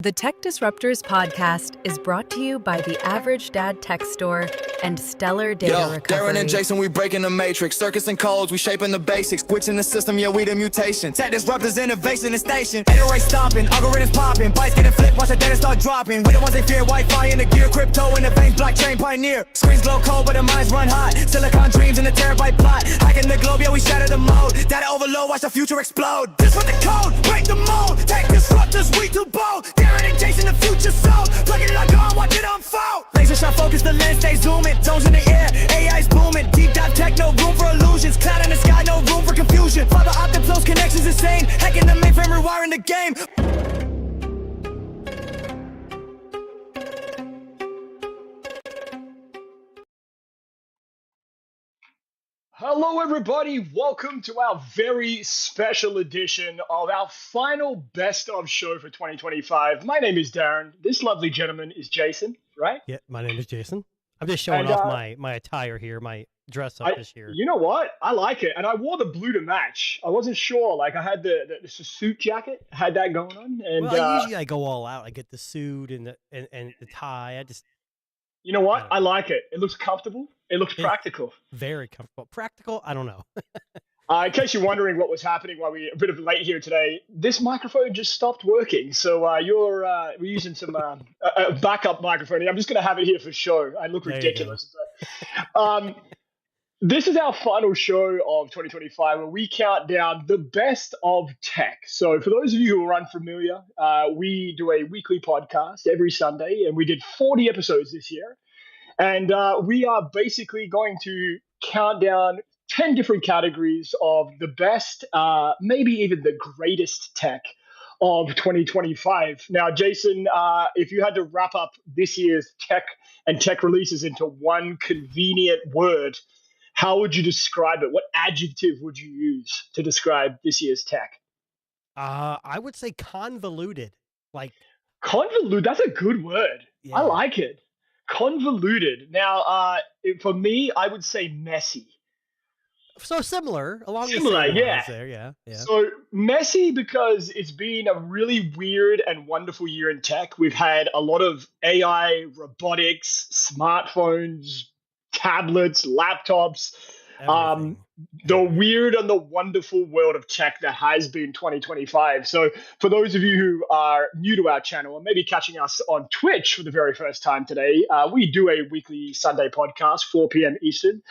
The Tech Disruptors podcast is brought to you by the Average Dad Tech Store and Stellar Data Recovery. Darren and Jason, we breaking the matrix. Circuits and codes, we shaping the basics. Switching the system, yeah, we the mutation. Tech Disruptors, innovation and station. Ain't race stopping, algorithms popping. Bikes getting flipped, watch the data start dropping. We the ones they fear, Wi-Fi in the gear. Crypto in the veins, blockchain pioneer. Screens glow cold, but the minds run hot. Silicon dreams in the terabyte plot. Hacking the globe, yeah, we shatter the mode. Data overload, watch the future explode. This for the code, break the mold. Tech Disruptors, we too bold. Darren and Jason, the future soul. Plug it like on, watch it unfold. Laser shot focus, the lens, stay zooming. Zones in the air, AI's booming. Deep dive tech, no room for illusions. Cloud in the sky, no room for confusion. Fiber optic close connections insane. Hacking the mainframe, rewiring the game. Hello everybody, welcome to our very special edition of our final best of show for 2025. My name is Darren, this lovely gentleman is Jason, right? Yeah, my name is Jason. I'm just showing off my attire here, my dress up this year. You know what? I like it, and I wore the blue to match. I wasn't sure, like I had the suit jacket, had that going on. And well, usually I go all out. I get the suit and the tie. You know what? I like it. It looks comfortable. It looks practical. Very comfortable. Practical? I don't know. In case you're wondering what was happening while we're a bit of late here today, this microphone just stopped working. So we're using some a backup microphone. I'm just going to have it here for show. I look ridiculous. But, this is our final show of 2025 where we count down the best of tech. So for those of you who are unfamiliar, we do a weekly podcast every Sunday, and we did 40 episodes this year. And we are basically going to count down 10 different categories of the best, maybe even the greatest tech of 2025. Now, Jason, if you had to wrap up this year's tech and tech releases into one convenient word, how would you describe it? What adjective would you use to describe this year's tech? I would say convoluted. Like convoluted. That's a good word. Yeah. I like it. Convoluted. Now, for me, I would say messy. So similar, along similar, the same yeah. lines there, yeah. So messy because it's been a really weird and wonderful year in tech. We've had a lot of AI, robotics, smartphones, tablets, laptops, the weird and the wonderful world of tech that has been 2025. So for those of you who are new to our channel and maybe catching us on Twitch for the very first time today, we do a weekly Sunday podcast, 4 p.m. Eastern,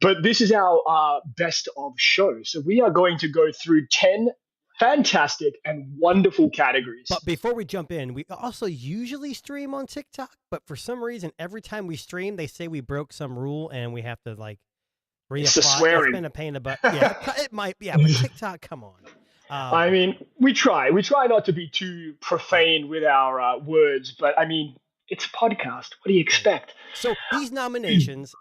but this is our best of show. So we are going to go through 10 fantastic and wonderful categories. But before we jump in, we also usually stream on TikTok, but for some reason, every time we stream, they say we broke some rule and we have to like reapply. It's a swearing. It's been a pain in the butt. Yeah, it might be. Yeah, but TikTok, come on. I mean, we try not to be too profane with our words, but I mean, it's a podcast. What do you expect? So these nominations,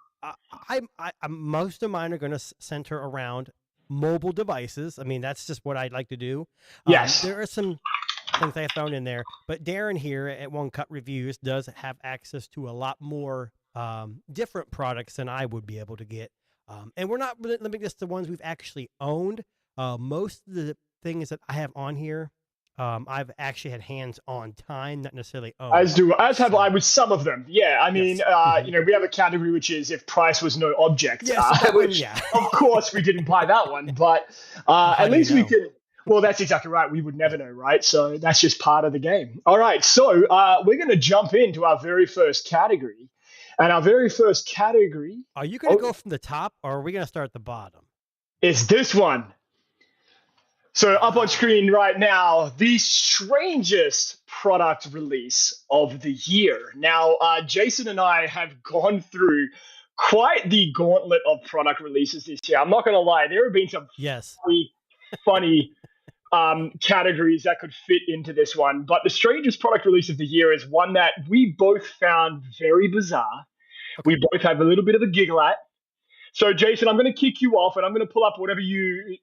most of mine are going to center around mobile devices. I mean, that's just what I'd like to do. Yes. There are some things I have thrown in there, but Darren here at One Cut Reviews does have access to a lot more different products than I would be able to get. And we're not limiting this to ones we've actually owned. Most of the things that I have on here, I've actually had hands-on time, not necessarily owned. As have I with some of them. Yeah, I mean, you know, we have a category which is if price was no object, which of course we didn't buy that one, but at least we can. Well, that's exactly right. We would never know, right? So that's just part of the game. All right, so we're going to jump into our very first category. And our very first category... Are you going to go from the top, or are we going to start at the bottom? It's this one. So up on screen right now, the strangest product release of the year. Now, Jason and I have gone through quite the gauntlet of product releases this year. I'm not going to lie. There have been some funny categories that could fit into this one. But the strangest product release of the year is one that we both found very bizarre. Okay. We both have a little bit of a giggle at. So, Jason, I'm going to kick you off, and I'm going to pull up whatever we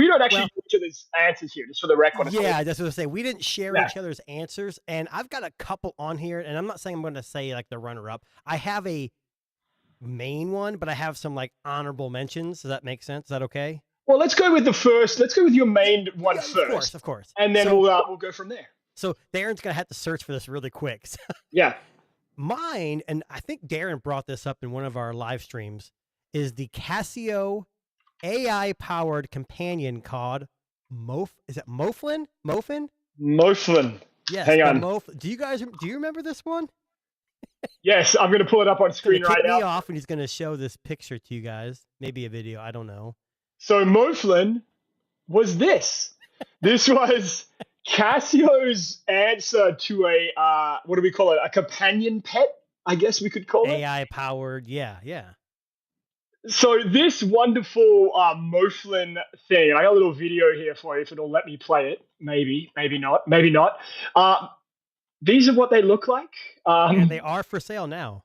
don't actually do each other's answers here, just for the record. Yeah, that's what I was saying. We didn't share each other's answers, and I've got a couple on here, and I'm not saying I'm going to say, like, the runner-up. I have a main one, but I have some, like, honorable mentions. Does that make sense? Is that okay? Well, let's go with the first. Let's go with your main one first. Of course. And then we'll go from there. So Darren's gonna have to search for this really quick. Yeah. Mine, and I think Darren brought this up in one of our live streams, is the Casio AI-powered companion called Is it Moflin? Mofin? Moflin. Yes. Hang on. Do you remember this one? Yes, I'm going to pull it up on He's gonna screen right kick me now. off, and he's gonna show this picture to you guys. Maybe a video. I don't know. So Moflin was this. This was Casio's answer to a, what do we call it? A companion pet, I guess we could call it. AI-powered. Yeah. So this wonderful Moflin thing, and I got a little video here for you if it'll let me play it. Maybe not. These are what they look like. Yeah, they are for sale now.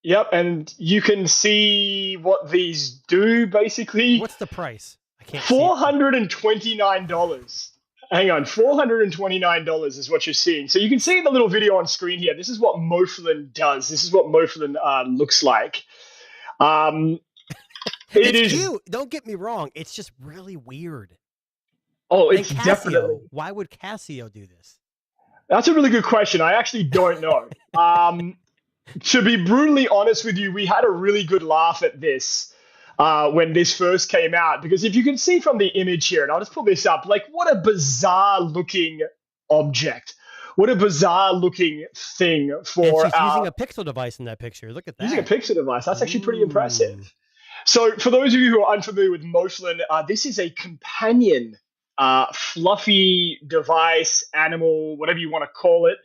Yep, and you can see what these do, basically. What's the price? I can't see it. $429. Hang on, $429 is what you're seeing. So you can see the little video on screen here. This is what Moflin does. This is what Moflin looks like. It's cute. Don't get me wrong. It's just really weird. Oh, And it's Casio, definitely. Why would Casio do this? That's a really good question. I actually don't know. To be brutally honest with you, we had a really good laugh at this when this first came out, because if you can see from the image here, and I'll just pull this up, like what a bizarre looking object. What a bizarre looking thing for And she's using a Pixel device in that picture. Look at that. using a Pixel device. That's actually pretty Ooh. impressive. So for those of you who are unfamiliar with Moflin, this is a companion fluffy device, animal, whatever you want to call it.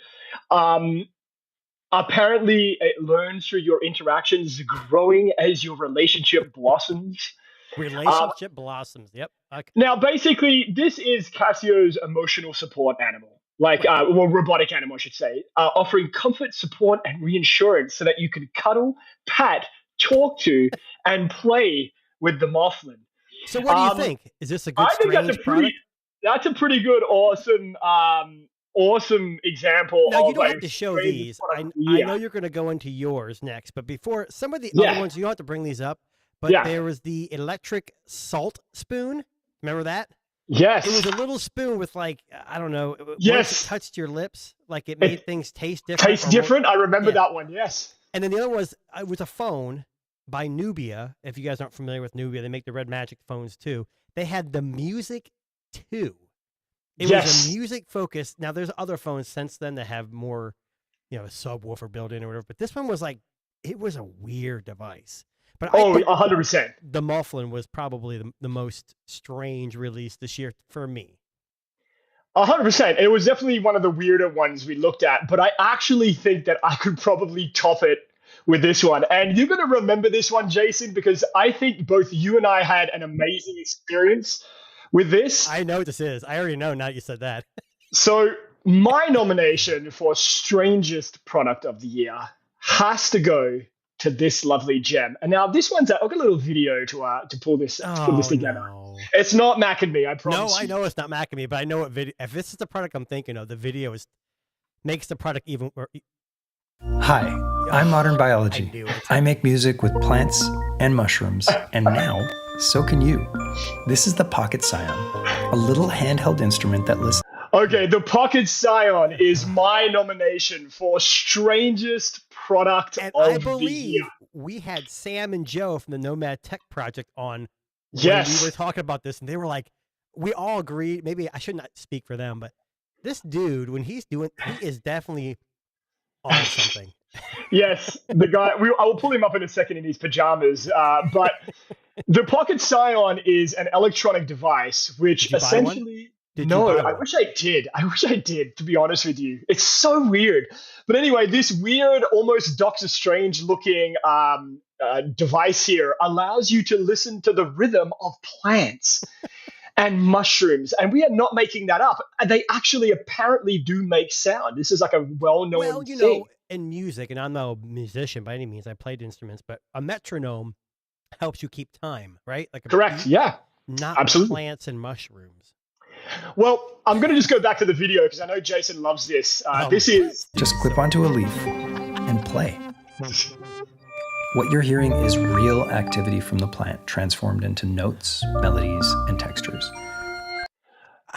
Apparently, it learns through your interactions, growing as your relationship blossoms. Relationship blossoms. Yep. Okay. Now, basically, this is Casio's emotional support animal, robotic animal, I should say, offering comfort, support, and reassurance so that you can cuddle, pat, talk to, and play with the Moflin. So what do you think? Is this a good I think strange product? that's a pretty good, awesome example. Now, of you don't a have to show strange these. product. I know you're going to go into yours next, but before some of the Yeah. other ones, you don't have to bring these up, but Yeah. there was the electric salt spoon. Remember that? Yes. It was a little spoon with I don't know. Once Yes. it touched your lips, it made things taste different. Tastes different. I remember Yeah. that one. Yes. And then the other was it was a phone by Nubia. If you guys aren't familiar with Nubia, they make the Red Magic phones too. They had the Music 2. It Yes. was a music focus. Now there's other phones since then that have more, a subwoofer built in or whatever. But this one was it was a weird device. But I think 100%. the Moflin was probably the most strange release this year for me. 100%. It was definitely one of the weirder ones we looked at, but I actually think that I could probably top it with this one. And you're going to remember this one, Jason, because I think both you and I had an amazing experience with this. I know what this is. I already know now you said that. So my nomination for strangest product of the year has to go to this lovely gem. And now this one's I've got a little video to pull this together. No. It's not Mac and Me, I promise. No, I know it's not Mac and Me, but I know what video. If this is the product I'm thinking of, the video makes the product even. Hi, I'm Modern I Biology. knew it. I make music with plants and mushrooms, and now so can you. This is the Pocket Scion, a little handheld instrument that listens. Okay, the Pocket Scion is my nomination for strangest product And of I the believe year. we had Sam and Joe from the Nomad Tech Project on. Yes. When we were talking about this, and they were like, we all agreed. Maybe I should not speak for them, but this dude, when he is definitely on something. Yes, the guy. I will pull him up in a second in his pajamas. But the Pocket Scion is an electronic device which Did you buy one? essentially. Did you No, buy I one? wish I did. I wish I did, to be honest with you. It's so weird. But anyway, this weird, almost Doctor Strange looking device here allows you to listen to the rhythm of plants and mushrooms. And we are not making that up. They actually apparently do make sound. This is like a well-known Well, thing. in music, and I'm no musician by any means. I played instruments, but a metronome helps you keep time, right? Like a Correct. beat, Yeah. not absolutely. plants and mushrooms. Well, I'm going to just go back to the video because I know Jason loves this. This is Just clip onto a leaf and play. What you're hearing is real activity from the plant transformed into notes, melodies, and textures.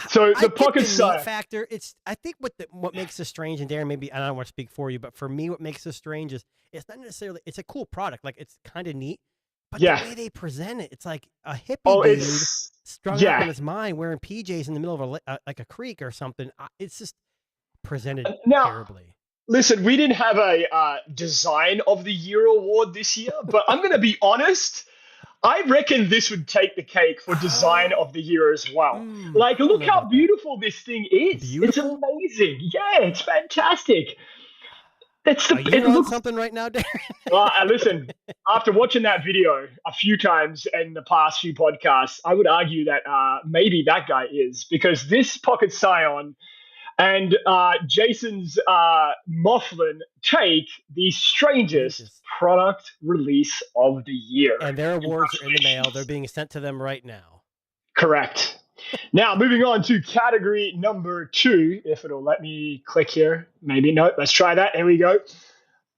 So I the get Pocket the Scion. neat factor. I think what makes this strange, and Darren, maybe I don't want to speak for you, but for me, what makes this strange is it's not necessarily it's a cool product. Like it's kind of neat, but Yeah. the way they present it, it's like a hippie Oh, dude it's strung yeah. out on his mind wearing PJs in the middle of like a creek or something. It's just presented Now- terribly. Listen, we didn't have a Design of the Year award this year, but I'm going to be honest. I reckon this would take the cake for Design of the Year as well. Like, I don't look know how about that. beautiful this thing is. Beautiful? It's amazing. Yeah, it's fantastic. That's the. Are It you on looks. something right now, Darren? Listen, after watching that video a few times in the past few podcasts, I would argue that maybe that guy is, because this Pocket Scion and Jason's Mothman take the strangest Strangest. product release of the year. And their awards are in the mail. They're being sent to them right now. Correct. Now, moving on to category number 2, if it'll let me click here. Maybe no. Let's try that. Here we go.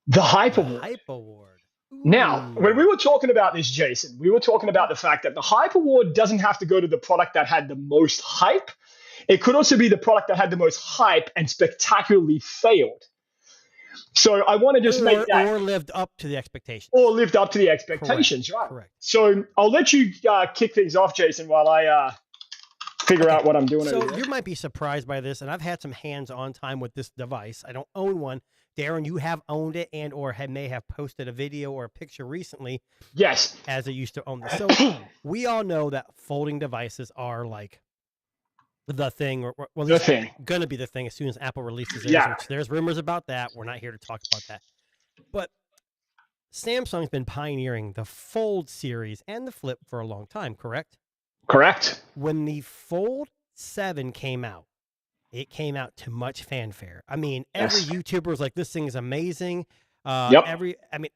The Hype Award. Hype Award. Now, Ooh. when we were talking about this, Jason, we were talking about the fact that the Hype Award doesn't have to go to the product that had the most hype. It could also be the product that had the most hype and spectacularly failed. So I want to just make that or lived up to the expectations. or lived up to the expectations, right? Correct. So I'll let you kick things off, Jason, while I figure out what I'm doing. So over here. you might be surprised by this, and I've had some hands-on time with this device. I don't own one. Darren, you have owned it and or may have posted a video or a picture recently Yes. as I used to own this. So we all know that folding devices are like the thing, or well, The it's thing. going to be the thing as soon as Apple releases theirs. Yeah. Which there's rumors about that. We're not here to talk about that. But Samsung's been pioneering the Fold series and the Flip for a long time, correct? Correct. When the Fold 7 came out, it came out to much fanfare. I mean, every Yes. YouTuber was like, "This thing is amazing." Yep.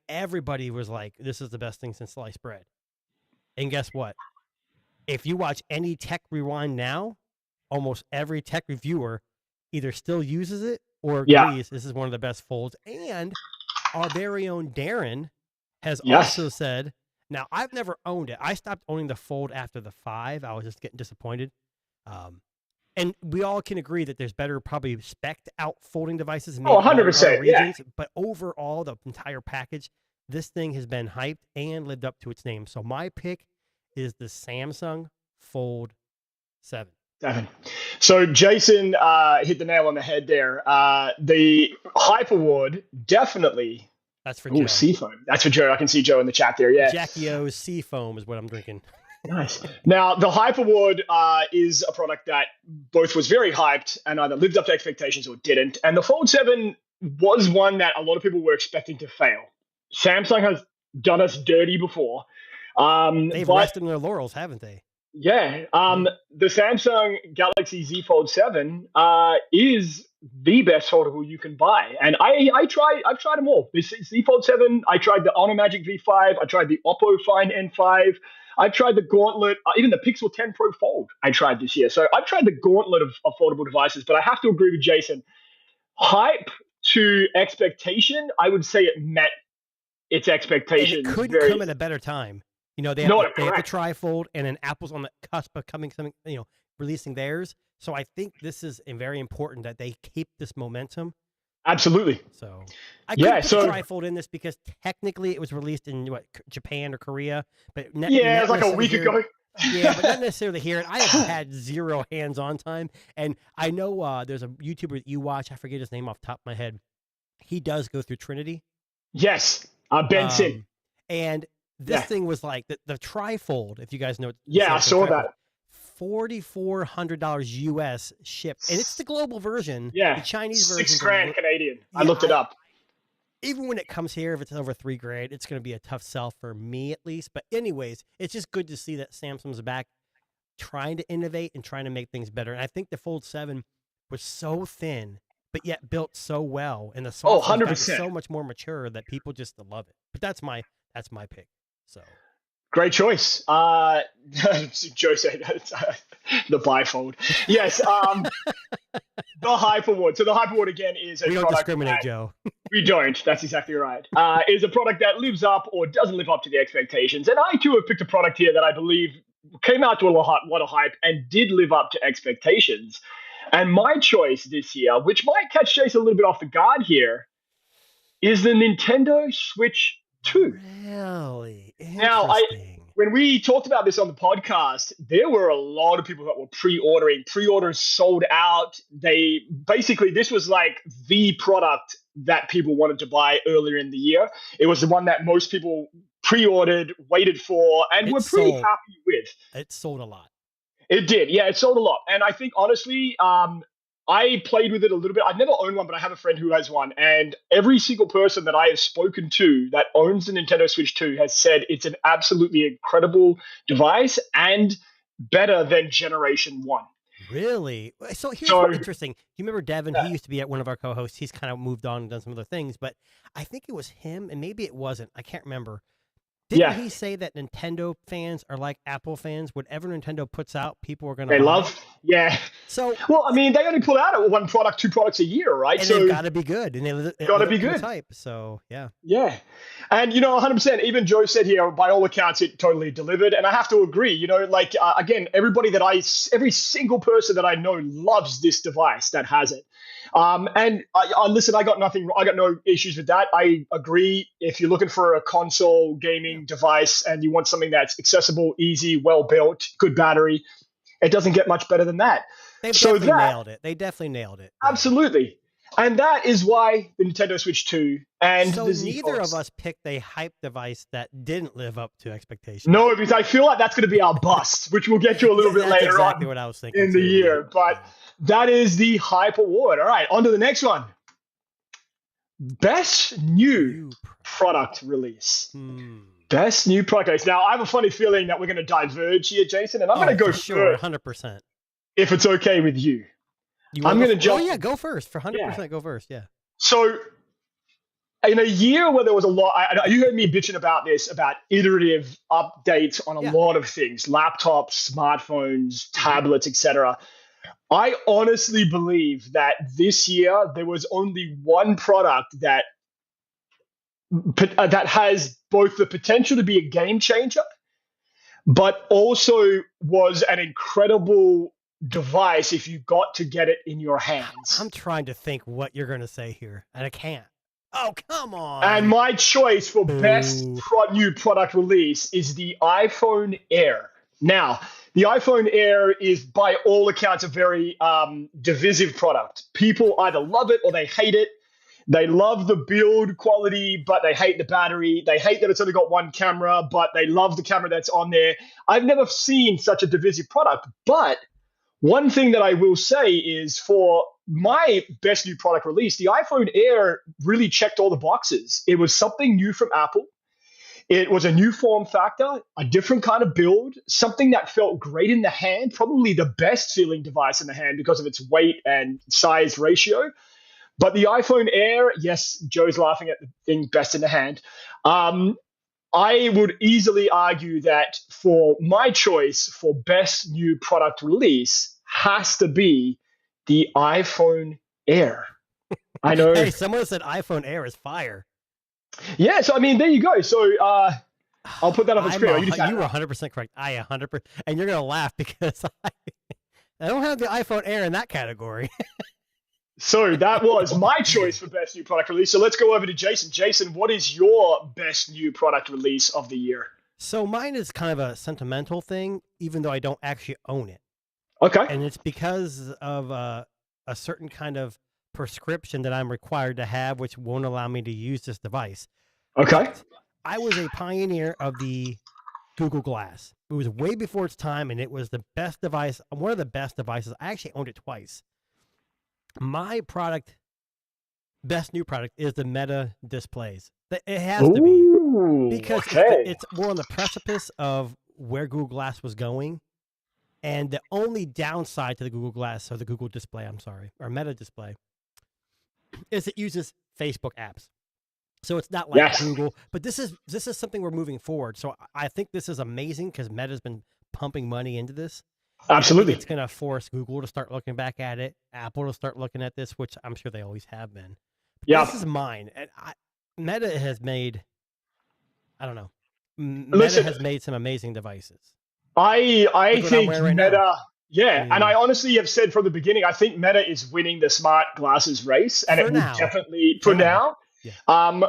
Everybody was like, "This is the best thing since sliced bread." And guess what? If you watch any Tech Rewind now, almost every tech reviewer either still uses it or agrees Yeah. this is one of the best folds. And our very own Darren has Yes. also said, now I've never owned it. I stopped owning the Fold after the 5. I was just getting disappointed. And we all can agree that there's better probably spec'd out folding devices. maybe in other 100%, yeah. regions, but overall, the entire package, this thing has been hyped and lived up to its name. So my pick is the Samsung Fold 7. 7. So Jason hit the nail on the head there. The Hype Award definitely. That's for Ooh, Joe. Seafoam. That's for Joe. I can see Joe in the chat there. Yeah. Jackie O's Sea Foam is what I'm drinking. Nice. Now, the Hype Award is a product that both was very hyped and either lived up to expectations or didn't. And the Fold 7 was one that a lot of people were expecting to fail. Samsung has done us dirty before. They've but rested on their laurels, haven't they? yeah, the Samsung Galaxy Z Fold 7 is the best foldable you can buy. And I've tried them all. The Z Fold 7, I tried the Honor Magic V5, I tried the Oppo Find N5, I've tried the Gauntlet, even the Pixel 10 Pro Fold I tried this year. So I've tried the gauntlet of foldable devices, but I have to agree with Jason. Hype to expectation, I would say it met its And expectations. it couldn't very- come at a better time. You know, they have, No, they have the correct. trifold, and then Apple's on the cusp of releasing theirs. So I think this is very important that they keep this momentum. Absolutely. So I Yeah, could put so- the trifold in this because technically it was released in Japan or Korea, but Yeah, it was like a week ago. Yeah, but not necessarily here. And I have had zero hands-on time, and I know there's a YouTuber that you watch. I forget his name off the top of my head. He does go through Trinity. Yes, Benson. And this Yeah. thing was like the trifold. If you guys know, Yeah, I Samsung saw trifold, that. $4,400 US shipped, and it's the global version. Yeah, the Chinese version. $6,000 Canadian. I Yeah, looked it up. Even when it comes here, if it's over $3,000, it's going to be a tough sell for me at least. But anyways, it's just good to see that Samsung's back, trying to innovate and trying to make things better. And I think the Fold 7 was so thin, but yet built so well, and the software's gotten 100%. so much more mature that people just love it. But that's my pick. So Great choice. Joe said the bifold. Yes. The Hype Award. So the Hype Award again is a we don't product discriminate, that- Joe. We don't. That's exactly right. Is a product that lives up or doesn't live up to the expectations. And I too have picked a product here that I believe came out to a lot of hype and did live up to expectations. And my choice this year, which might catch Jason a little bit off the guard here, is the Nintendo Switch 2. Really? Now, when we talked about this on the podcast, there were a lot of people that were pre-ordering. Pre-orders sold out. This was like the product that people wanted to buy earlier in the year. It was the one that most people pre-ordered, waited for, and were pretty happy with. It sold a lot. It did. Yeah, it sold a lot. And I think, honestly, I played with it a little bit. I've never owned one, but I have a friend who has one. And every single person that I have spoken to that owns the Nintendo Switch 2 has said it's an absolutely incredible device and better than Generation 1. Really? So here's what's interesting. You remember Devin? He used to be at one of our co-hosts. He's kind of moved on and done some other things, but I think it was him, and maybe it wasn't. I can't remember. Didn't he say that Nintendo fans are like Apple fans? Whatever Nintendo puts out, people are going to love. Yeah. So, well, I mean, they only put out one product, 2 products a year, right? And so they've got to be good. And they've got to be good. Type, so, yeah. Yeah. And, 100%, even Joe said here, by all accounts, it totally delivered. And I have to agree, again, every single person that I know loves this device that has it. And listen, I got no issues with that. I agree. If you're looking for a console gaming device and you want something that's accessible, easy, well built, good battery, it doesn't get much better than that. They nailed it. They definitely nailed it. Absolutely. And that is why the Nintendo Switch 2 and so the Z neither Fox. of us picked a hype device that didn't live up to expectations. No, because I feel like that's going to be our bust, which we'll get to a little bit later exactly on what I was thinking in the year. But that is the hype award. All right, on to the next one. Best new product release. Best new product release. Now, I have a funny feeling that we're going to diverge here, Jason, and I'm going to go sure, first. 100%. If it's okay with you. I'm going to jump. Oh, yeah, go first. For 100%, go first, yeah. So, in a year where there was a lot, you heard me bitching about this, about iterative updates on a lot of things, laptops, smartphones, tablets, etc. I honestly believe that this year there was only one product that has both the potential to be a game changer, but also was an incredible device if you got to get it in your hands. I'm trying to think what you're going to say here, and I can't. Oh, come on. And my choice for best new product release is the iPhone Air. Now, the iPhone Air is, by all accounts, a very divisive product. People either love it or they hate it. They love the build quality, but they hate the battery. They hate that it's only got one camera, but they love the camera that's on there. I've never seen such a divisive product, but one thing that I will say is for my best new product release, the iPhone Air really checked all the boxes. It was something new from Apple. It was a new form factor, a different kind of build, something that felt great in the hand, probably the best feeling device in the hand because of its weight and size ratio. But the iPhone Air, yes, Joe's laughing at the thing best in the hand. I would easily argue that for my choice for best new product release has to be the iPhone Air. I know. Hey, someone said iPhone Air is fire. Yeah, so I mean, there you go. So I'll put that on the screen. You were 100% correct. I 100%, and you're gonna laugh because I don't have the iPhone Air in that category. So that was my choice for best new product release. So let's go over to Jason. Jason, what is your best new product release of the year? So mine is kind of a sentimental thing, even though I don't actually own it. Okay. And it's because of a certain kind of prescription that I'm required to have, which won't allow me to use this device. Okay. But I was a pioneer of the Google Glass. It was way before its time, and it was the best device, one of the best devices. I actually owned it twice. My product, best new product, is the Meta displays. It has to be because it's more on the precipice of where Google Glass was going. And the only downside to the Google Glass, or the Google display, or Meta display, is it uses Facebook apps. So it's not like Google, but this is something we're moving forward. So I think this is amazing because Meta's been pumping money into this. Absolutely. It's going to force Google to start looking back at it, Apple to start looking at this, which I'm sure they always have been. But this is mine. And Meta has made, I don't know, Meta has made some amazing devices. I Look what I'm think wearing right now. Meta, yeah, Mm. and I honestly have said from the beginning, I think Meta is winning the smart glasses race, and For it now. will definitely For for now. now. Yeah.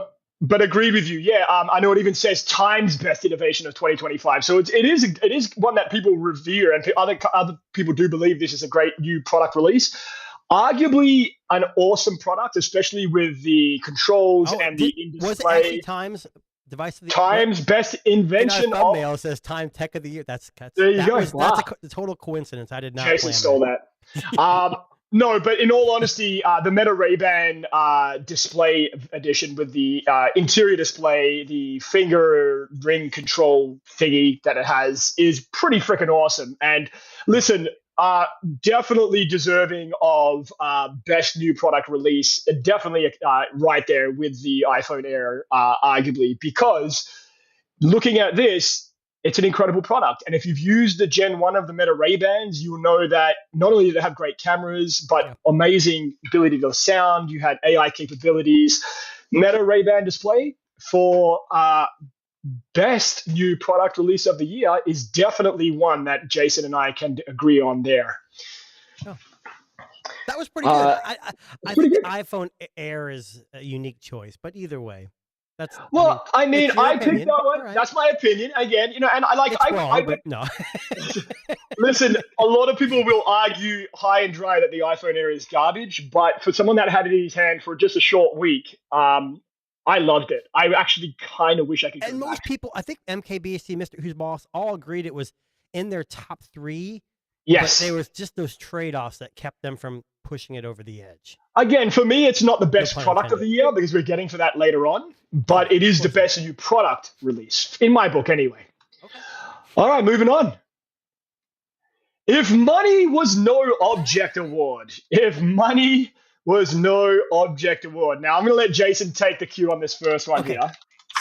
But agree with you. Yeah, I know it even says Time's best innovation of 2025. So it is one that people revere, and other people do believe this is a great new product release. Arguably an awesome product, especially with the controls and the was it actually in-display. Times device of the Time's best invention in our thumbnail says Time Tech of the Year. There you go. That's a total coincidence. I did not. Jason plan stole that. No, but in all honesty, the Meta Ray-Ban display edition with the interior display, the finger ring control thingy that it has is pretty freaking awesome. And listen, definitely deserving of best new product release. Definitely right there with the iPhone Air, arguably, because looking at this, it's an incredible product. And if you've used the Gen 1 of the Meta Ray-Bans, you will know that not only did it have great cameras, but amazing ability to sound. You had AI capabilities. Meta Ray-Ban display for best new product release of the year is definitely one that Jason and I can agree on there. Oh. That was pretty good. I think the iPhone Air is a unique choice, but either way. I it's picked your that opinion. one. Right. That's my opinion. Again, and It's wrong, but no. Listen, a lot of people will argue high and dry that the iPhone Air is garbage, but for someone that had it in his hand for just a short week, I loved it. I actually kind of wish I could. And most people, I think MKBHD, Mr. Who's Boss, all agreed it was in their top 3. Yes, but there was just those trade-offs that kept them from pushing it over the edge. Again, for me, it's not the best pun product of the year because we're getting for that later on, but it is the best new product release, in my book anyway. Okay. All right, moving on. If money was no object award. If money was no object award. Now, I'm going to let Jason take the cue on this first one here.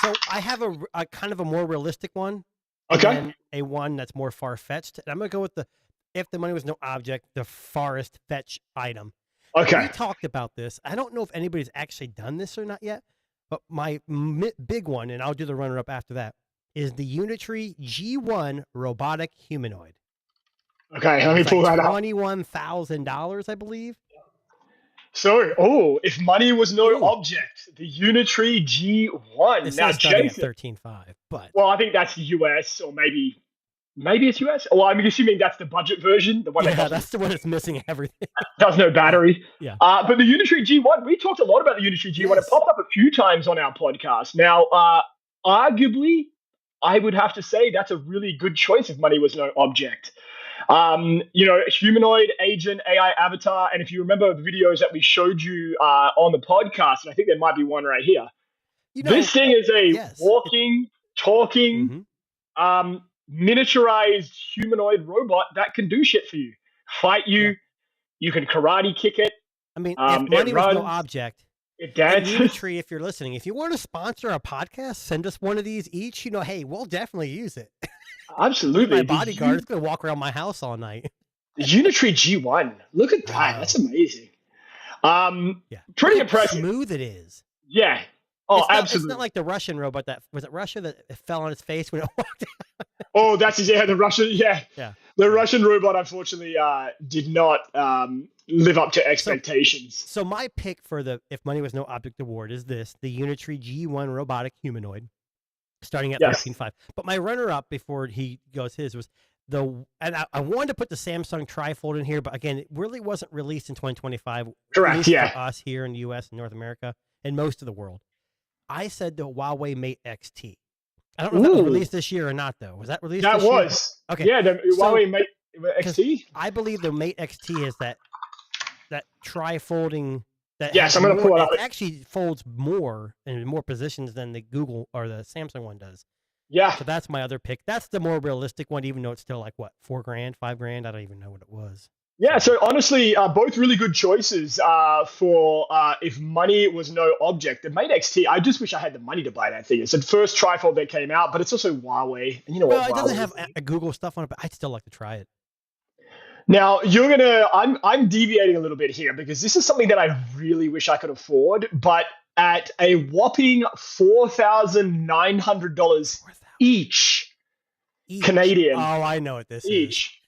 So I have a kind of a more realistic one. Okay. And a one that's more far-fetched. And I'm going to go with if the money was no object, the farthest fetch item. Okay. We talked about this. I don't know if anybody's actually done this or not yet, but my big one, and I'll do the runner-up after that, is the Unitree G1 robotic humanoid. Okay, let me pull that up. $21,000, I believe. So, if money was no object, the Unitree G1. It Now, says starting at Jason, $13,500, but well, I think that's US, or maybe it's US. Well, I'm assuming that's the budget version, the one that's the one that's missing everything. Does no battery. Yeah. But the Unitree G1, we talked a lot about the Unitree G1. Yes. It popped up a few times on our podcast. Now, arguably, I would have to say that's a really good choice if money was no object. Humanoid, agent, AI avatar. And if you remember the videos that we showed you on the podcast, and I think there might be one right here. This thing is a walking, talking, miniaturized humanoid robot that can do shit for you. Fight you. Yeah. You can karate kick it. I mean, if money was no object, it dances. Unitree, if you're listening, if you want to sponsor a podcast, send us one of these each. Hey, we'll definitely use it. Absolutely. My bodyguard is going to walk around my house all night. The Unitree G1. Look at that. Wow. That's amazing. Pretty impressive. Smooth it is. Yeah. Oh, absolutely. It's not like the Russian robot was it Russia that fell on its face when it walked out? Oh, the Russian. Yeah. The Russian robot, unfortunately, did not live up to expectations. So my pick for the If Money Was No Object award is the Unitree G1 robotic humanoid, starting at $13,500. But my runner-up before he goes his was I wanted to put the Samsung Trifold in here, but again, it really wasn't released in 2025. Correct. Yeah. For us here in the U.S. and North America and most of the world. I said the Huawei Mate XT. I don't know if that was released this year or not, though. Was that released this year? That was. Okay. Yeah, the Huawei Mate XT. I believe the Mate XT is that tri-folding. Yes, I'm going to pull it up. It actually folds more in more positions than the Google or the Samsung one does. Yeah. So that's my other pick. That's the more realistic one, even though it's still like, what, $4,000, $5,000? I don't even know what it was. Yeah, so honestly, both really good choices for if money was no object. The Mate XT, I just wish I had the money to buy that thing. It's the first trifold that came out, but it's also Huawei. And you know what? It doesn't have a Google stuff on it, but I'd still like to try it. Now, I'm deviating a little bit here because this is something that I really wish I could afford, but at a whopping $4,900 each, Each. Canadian. Oh, I know what this is. Each.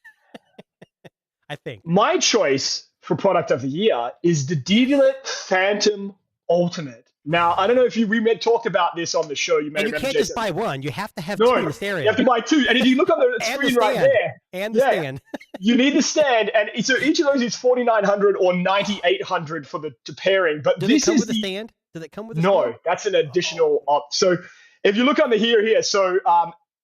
I think. My choice for product of the year is the Deviant Phantom Ultimate. Now, I don't know if we talked about this on the show. You may And you remember, can't Jason. just buy one. You have to have No, two in this area. you have to buy two. And if you look on the And screen the right stand. there, And the yeah, stand. you need the stand. And so each of those is $4,900 or $9,800 for the pairing. But Does this it come is with a stand? Does it come with a no, stand? that's an additional op. So if you look on the here, so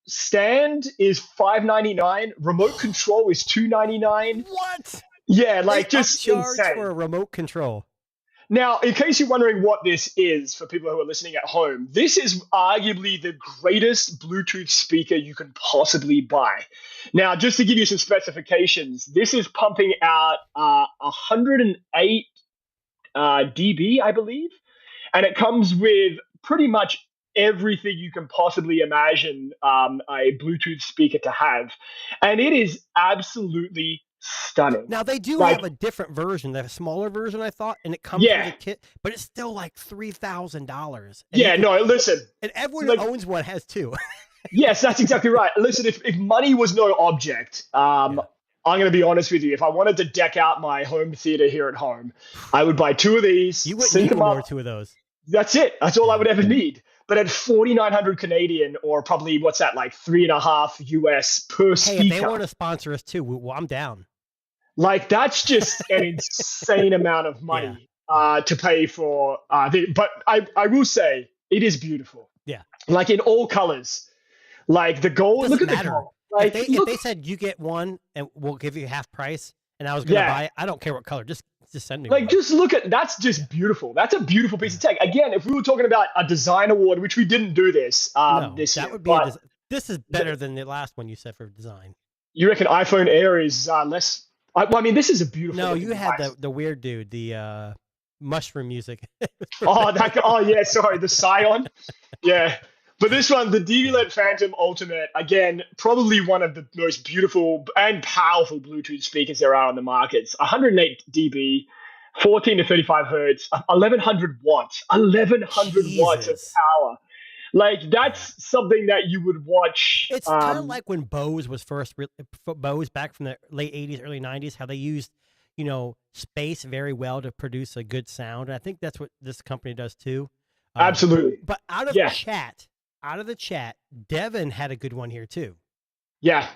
stand is $599, remote control is $299. What? Yeah, like They just upcharge insane. for a remote control. Now, in case you're wondering what this is for people who are listening at home, this is arguably the greatest Bluetooth speaker you can possibly buy. Now, just to give you some specifications, this is pumping out 108 dB, I believe, and it comes with pretty much everything you can possibly imagine a Bluetooth speaker to have, and it is absolutely stunning. Now they do Like- have a different version, the smaller version, I thought, and it comes Yeah. with a kit, but it's still like $3,000. Yeah, no, listen. And everyone like- who owns one has two. Yes, that's exactly right. Listen, if money was no object, I'm going to be honest with you. If I wanted to deck out my home theater here at home, I would buy two of these. You wouldn't sync need them more up. two of those. That's it. That's all I would ever need. But at 4,900 Canadian, or probably what's that, like $3.5 US per Hey, speaker. if they want to sponsor us too, well, I'm down. Like, that's just an insane amount of money to pay for. But I will say, it is beautiful. Yeah. Like in all colors. Like the gold. Doesn't Look at matter. the gold. Like, If look, they said you get one and we'll give you half price, and I was gonna Yeah. buy it, I don't care what color, just send me like, one. just look at that's just beautiful. That's a beautiful piece of tech. Again, if we were talking about a design award, which we didn't do this No, this that year, would be. but This is better than the last one you said for design. you reckon iPhone Air is less? I mean, this is a beautiful. No, looking you had device. the weird dude, the mushroom music. Oh, that guy. Oh, yeah. Sorry, the Scion. Yeah. But this one, the Deviant Phantom Ultimate, again, probably one of the most beautiful and powerful Bluetooth speakers there are on the market. It's 108 dB, 14 to 35 hertz, 1,100 watts. 1,100 watts of Jesus. power. Like, that's something that you would watch. It's kind of like when Bose was first Bose back from the late 80s, early 90s, how they used, space very well to produce a good sound. And I think that's what this company does too. Absolutely. But out of the chat, Devin had a good one here too. Yeah.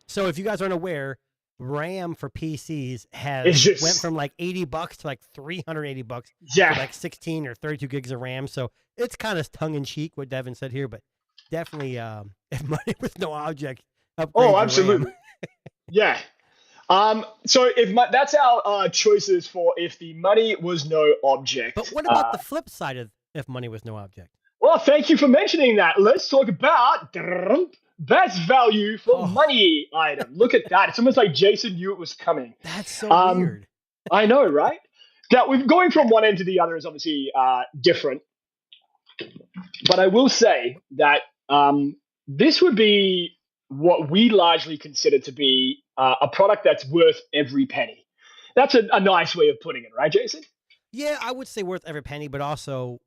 So if you guys aren't aware, RAM for PCs It's just- went from like $80 to like $380 Yeah. for like 16 or 32 gigs of RAM. So it's kind of tongue in cheek what Devin said here, but definitely if money was no object, upgrade your Oh, RAM. absolutely. Yeah. So that's our choices for if the money was no object. But what about the flip side of if money was no object? Well, thank you for mentioning that. Let's talk about best value for Oh. money item. Look at that. It's almost like Jason knew it was coming. That's so weird. I know, right? Now, we're going from one end to the other is obviously different. But I will say that this would be what we largely consider to be a product that's worth every penny. That's a nice way of putting it, right, Jason? Yeah, I would say worth every penny, but also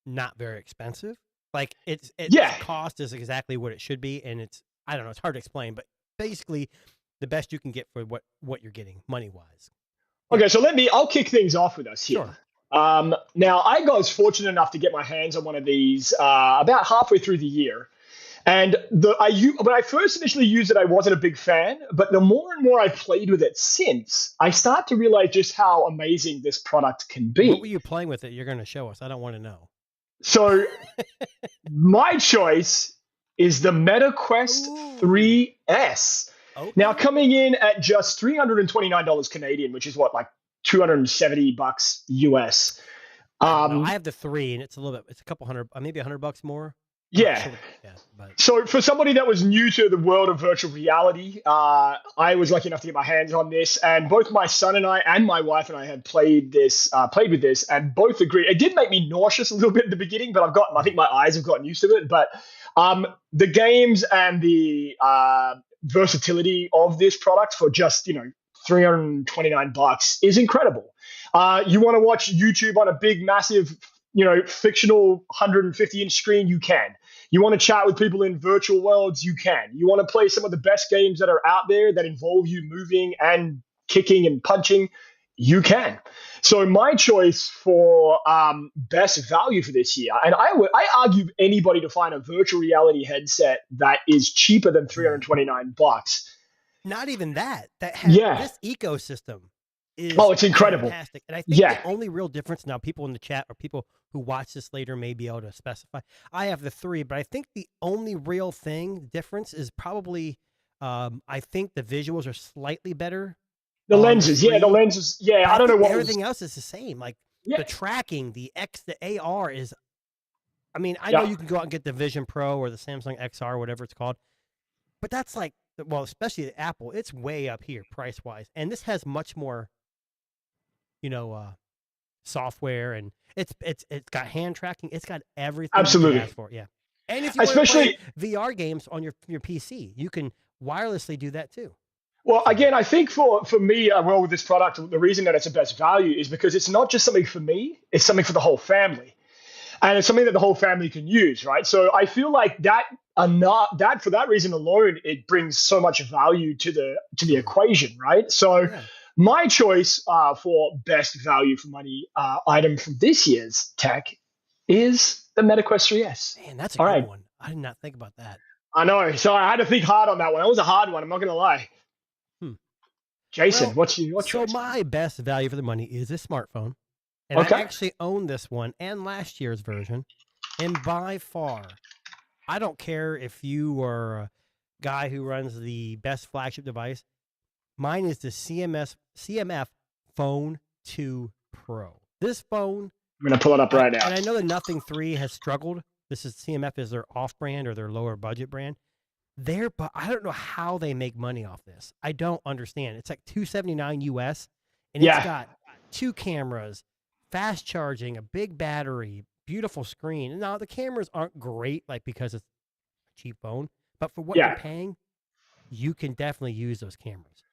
not very expensive. Like its Yeah. cost is exactly what it should be, and it's I don't know, it's hard to explain, but basically the best you can get for what you're getting money wise. Okay, so I'll kick things off with us here. Sure. Now, I was fortunate enough to get my hands on one of these about halfway through the year. And when I first initially used it, I wasn't a big fan. But the more and more I've played with it since, I start to realize just how amazing this product can be. What were you playing with it? You're going to show us. I don't want to know. So my choice is the MetaQuest Ooh. 3S. Oh, Now, coming in at just $329 Canadian, which is what, like $270 US. no, I have the 3, and it's a couple hundred, maybe $100 more. Yeah. But So for somebody that was new to the world of virtual reality, I was lucky enough to get my hands on this, and both my son and I and my wife and I had played with this, and both agreed. It did make me nauseous a little bit at the beginning, but I think my eyes have gotten used to it. But the games and the versatility of this product for just $329 is incredible. You want to watch YouTube on a big, massive fictional 150-inch screen, you can. You want to chat with people in virtual worlds, you can. You want to play some of the best games that are out there that involve you moving and kicking and punching, you can. So my choice for best value for this year, and I argue anybody to find a virtual reality headset that is cheaper than $329. Not even that. That has this ecosystem is it's incredible. Fantastic. And I think the only real difference, now people in the chat or people who watch this later may be able to specify. I have the 3, but I think the only real difference is probably I think the visuals are slightly better. The lenses, the lenses. Yeah, I don't know what everything else is the same. Like the tracking, the AR is. I mean, I know you can go out and get the Vision Pro or the Samsung XR, whatever it's called, but that's like, well, especially the Apple, it's way up here price wise, and this has much more, software, and it's got hand tracking, it's got everything. Absolutely. You can ask for, yeah. And if you want to play VR games on your PC, you can wirelessly do that too. Well, again, I think for me, with this product, the reason that it's a best value is because it's not just something for me, it's something for the whole family. And it's something that the whole family can use, right? So I feel like that for that reason alone, it brings so much value to the equation, right? So my choice for best value for money item from this year's tech is the MetaQuest 3S. Man, that's a good one. I did not think about that. I know. So I had to think hard on that one. That was a hard one. I'm not going to lie. Jason, what's your choice? So my best value for the money is a smartphone. And I actually own this one and last year's version. And by far, I don't care if you are a guy who runs the best flagship device. Mine is the CMF Phone 2 Pro. This phone, I'm going to pull it up right now. And I know the Nothing 3 has struggled. CMF is their off-brand or their lower budget brand. But I don't know how they make money off this. I don't understand. It's like $279 US, and it's got 2 cameras, fast charging, a big battery, beautiful screen. Now the cameras aren't great, like because it's a cheap phone, but for what you're paying, you can definitely use those cameras.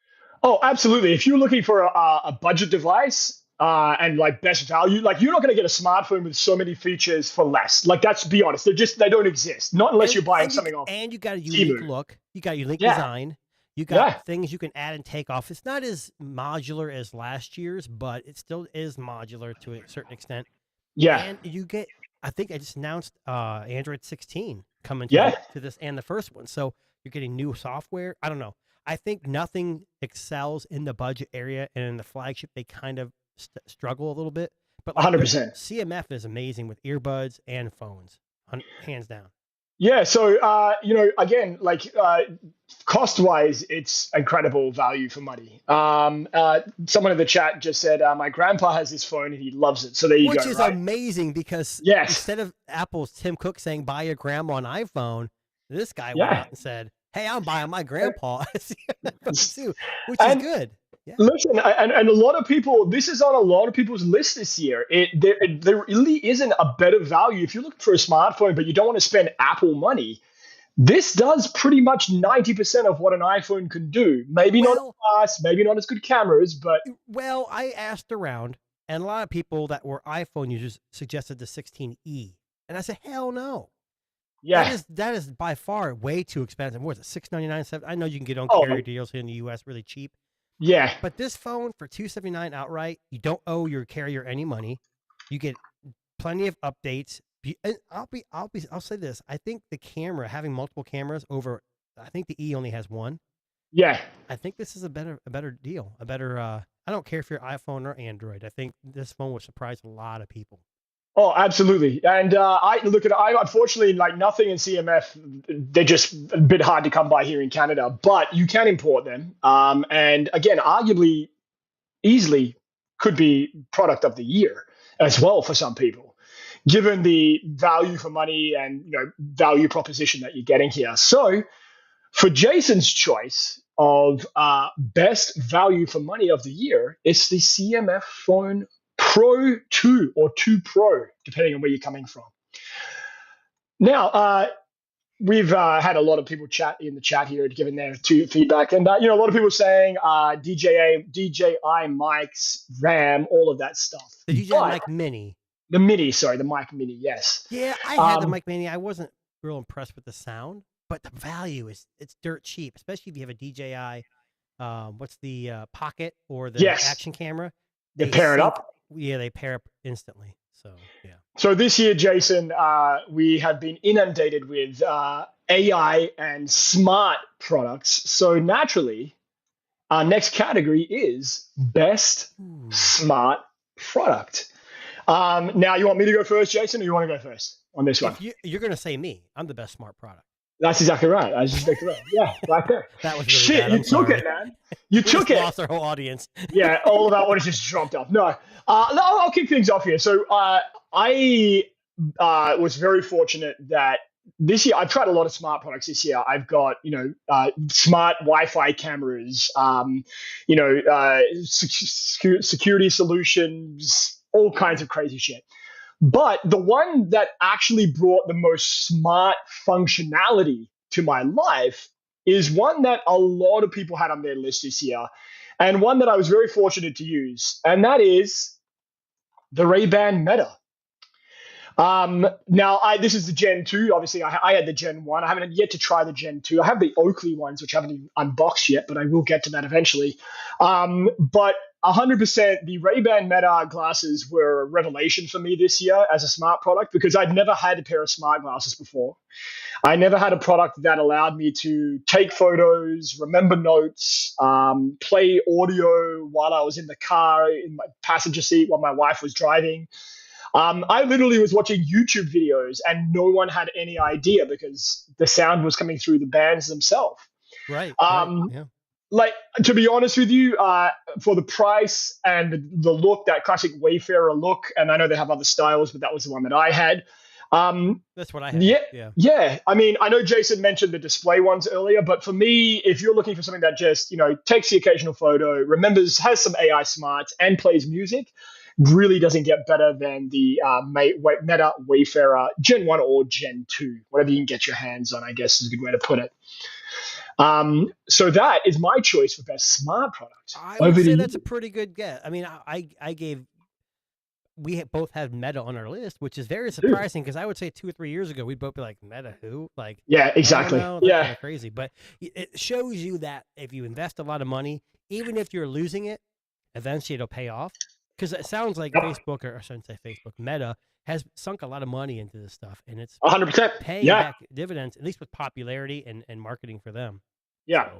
Oh, absolutely. If you're looking for a budget device and like best value, like you're not going to get a smartphone with so many features for less. Like that's, be honest, they don't exist. Not unless you're buying something off. And you got a unique look. You got a unique design. You got things you can add and take off. It's not as modular as last year's, but it still is modular to a certain extent. Yeah. And you get, I think I just announced Android 16 coming to this and the first one. So you're getting new software. I don't know. I think nothing excels in the budget area, and in the flagship, they kind of struggle a little bit. But 100%. CMF is amazing with earbuds and phones, hands down. Yeah. So, again, like cost-wise, it's incredible value for money. Someone in the chat just said, my grandpa has this phone and he loves it. So there you go. Which is amazing because instead of Apple's Tim Cook saying, buy your grandma an iPhone, this guy went out and said, hey, I'm buying my grandpa a CMF too, which is good. Yeah. Listen, and a lot of people, this is on a lot of people's list this year. There really isn't a better value. If you're looking for a smartphone, but you don't want to spend Apple money, this does pretty much 90% of what an iPhone can do. Maybe not as fast, maybe not as good cameras, but... Well, I asked around, and a lot of people that were iPhone users suggested the 16E. And I said, hell no. Yeah. That is by far way too expensive. What is it, $699? I know you can get on carrier deals here in the U.S. really cheap. Yeah. But this phone for $279 outright, you don't owe your carrier any money. You get plenty of updates. And I'll say this. I think the camera, having multiple cameras over, I think the E only has one. Yeah. I think this is a better deal. I don't care if you're iPhone or Android. I think this phone will surprise a lot of people. Oh, absolutely. And I unfortunately, like Nothing and CMF, they're just a bit hard to come by here in Canada, but you can import them. And again, arguably, easily could be product of the year as well for some people, given the value for money and value proposition that you're getting here. So for Jason's choice of best value for money of the year, it's the CMF Phone Pro 2 or 2 Pro, depending on where you're coming from. Now, we've had a lot of people chat in the chat here, giving their feedback. And, a lot of people saying DJI mics, RAM, all of that stuff. The DJI Mic Mini The Mini, sorry, the Mic Mini, yes. Yeah, I had the Um, Mic Mini. I wasn't real impressed with the sound, but the value it's dirt cheap, especially if you have a DJI. What's the Pocket or the Yes. action camera? They pair it sync- up. Yeah, they pair up instantly. So yeah. So this year, Jason, we have been inundated with AI and smart products. So naturally, our next category is best Ooh. smart product. Now, you want me to go first, Jason, or you want to go first on this one? If you're gonna say me, I'm the best smart product. That's exactly right. I just exactly right. Yeah, right there. That was really Shit, bad. you I'm took sorry. it, man. You We took just it. lost our whole audience. Yeah, all of our audience just dropped off. No, I'll kick things off here. So I was very fortunate that this year I've tried a lot of smart products this year. I've got smart Wi-Fi cameras, security solutions, all kinds of crazy shit. But the one that actually brought the most smart functionality to my life is one that a lot of people had on their list this year, and one that I was very fortunate to use, and that is the Ray-Ban Meta. Now, this is the Gen 2. Obviously, I had the Gen 1. I haven't yet to try the Gen 2. I have the Oakley ones, which I haven't even unboxed yet, but I will get to that eventually. But 100%, the Ray-Ban Meta glasses were a revelation for me this year as a smart product, because I'd never had a pair of smart glasses before. I never had a product that allowed me to take photos, remember notes, play audio while I was in the car, in my passenger seat while my wife was driving. I literally was watching YouTube videos and no one had any idea because the sound was coming through the bands themselves. Right. Yeah. Like, to be honest with you, for the price and the look, that classic Wayfarer look, and I know they have other styles, but that was the one that I had. That's what I had. Yeah. I mean, I know Jason mentioned the display ones earlier, but for me, if you're looking for something that just, takes the occasional photo, has some AI smarts, and plays music, really doesn't get better than the Meta Wayfarer Gen 1 or Gen 2, whatever you can get your hands on, I guess is a good way to put it. So that is my choice for best smart product. I would say that's a pretty good guess. I mean, we both had Meta on our list, which is very surprising because I would say 2 or 3 years ago we'd both be like, Meta who? Like, yeah, exactly. That's kind of crazy, but it shows you that if you invest a lot of money, even if you're losing it, eventually it'll pay off. Because it sounds like Facebook, or I shouldn't say Facebook, Meta has sunk a lot of money into this stuff, and it's 100% paying back dividends, at least with popularity and marketing for them. Yeah.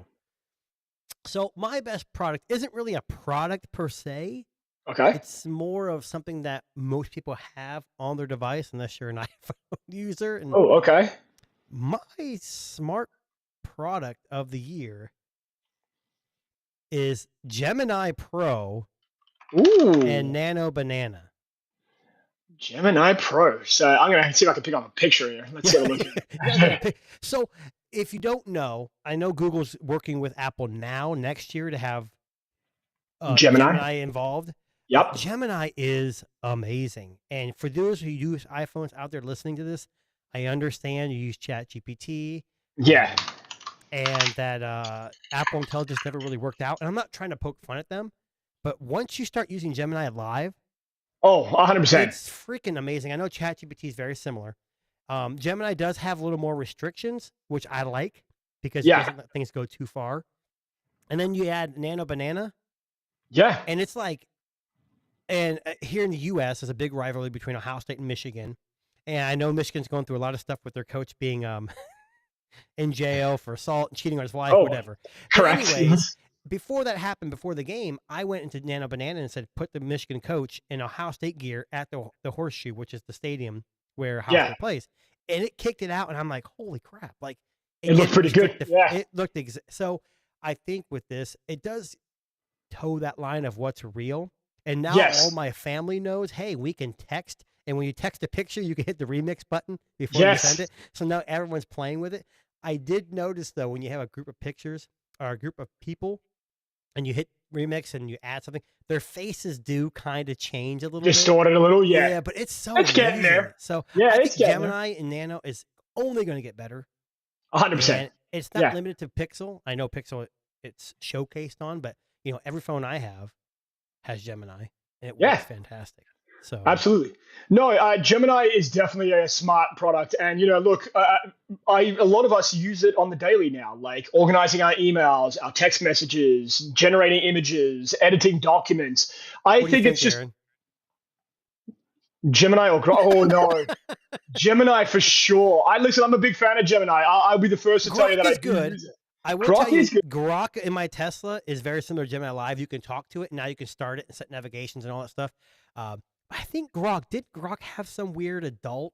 So my best product isn't really a product per se. Okay. It's more of something that most people have on their device, unless you're an iPhone user. And okay. my smart product of the year is Gemini Pro. Ooh. And Nano Banana. Gemini Pro. So I'm going to see if I can pick up a picture here. Let's get a look. So if you don't know, I know Google's working with Apple now next year to have Gemini involved. Yep. Gemini is amazing. And for those who use iPhones out there listening to this, I understand you use ChatGPT. Yeah. And that Apple Intelligence never really worked out. And I'm not trying to poke fun at them. But once you start using Gemini Live, 100%. It's freaking amazing. I know ChatGPT is very similar. Gemini does have a little more restrictions, which I like because it doesn't let things go too far. And then you add Nano Banana. Yeah. And it's like, and here in the U.S., there's a big rivalry between Ohio State and Michigan. And I know Michigan's going through a lot of stuff with their coach being in jail for assault and cheating on his wife, whatever. Correct. But anyways, before that happened, before the game, I went into Nano Banana and said, put the Michigan coach in Ohio State gear at the Horseshoe, which is the stadium where Ohio State plays. And it kicked it out, and I'm like, holy crap. Like, it looked pretty good. It looked so I think with this, it does toe that line of what's real. And now all my family knows, hey, we can text. And when you text a picture, you can hit the remix button before you send it. So now everyone's playing with it. I did notice, though, when you have a group of pictures or a group of people, and you hit remix and you add something, their faces do kind of change a little bit. Distorted a little, Yeah, but it's getting there. So I think Gemini and Nano is only going to get better. 100%. It's not limited to Pixel. I know Pixel it's showcased on, but every phone I have has Gemini, and it works fantastic. So Absolutely. No, Gemini is definitely a smart product, and look, a lot of us use it on the daily now, like organizing our emails, our text messages, generating images, editing documents. I what do you think think, it's just Darren? Gemini or Grok. Oh no, Gemini for sure. Listen. I'm a big fan of Gemini. I'll be the first to tell you Grok that I is do good. use it. I will Grok tell you, is good. Grok in my Tesla is very similar to Gemini Live. You can talk to it, and now you can start it and set navigations and all that stuff. I think did Grok have some weird adult?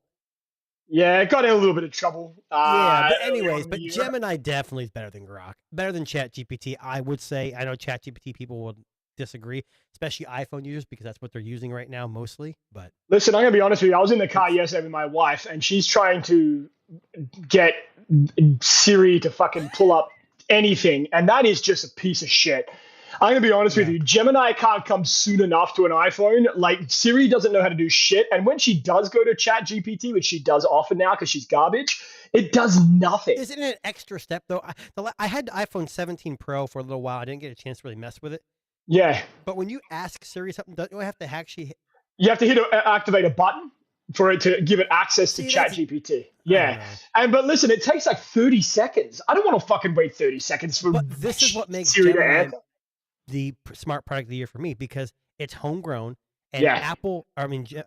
Yeah, it got in a little bit of trouble. Yeah, but Early on anyways, in the but year. Gemini definitely is better than Grok, better than ChatGPT. I would say. I know ChatGPT people will disagree, especially iPhone users because that's what they're using right now mostly. But Listen, I'm gonna be honest with you. I was in the car yesterday with my wife, and she's trying to get Siri to fucking pull up anything, and that is just a piece of shit. I'm gonna be honest with Yeah. you. Gemini can't come soon enough to an iPhone. Like Siri doesn't know how to do shit, and when she does go to Chat GPT, which she does often now because she's garbage, it does nothing. isn't it an extra step though? I had the iPhone 17 Pro for a little while. I didn't get a chance to really mess with it. Yeah, But when you ask Siri something, don't you have to actually? you have to activate a button for it to give it access to See, Chat that's- GPT. I Yeah, don't know. but listen, it takes like 30 seconds. I don't want to fucking wait 30 seconds for But this is what makes Siri to Gemini answer. the smart product of the year for me because it's homegrown and Yeah.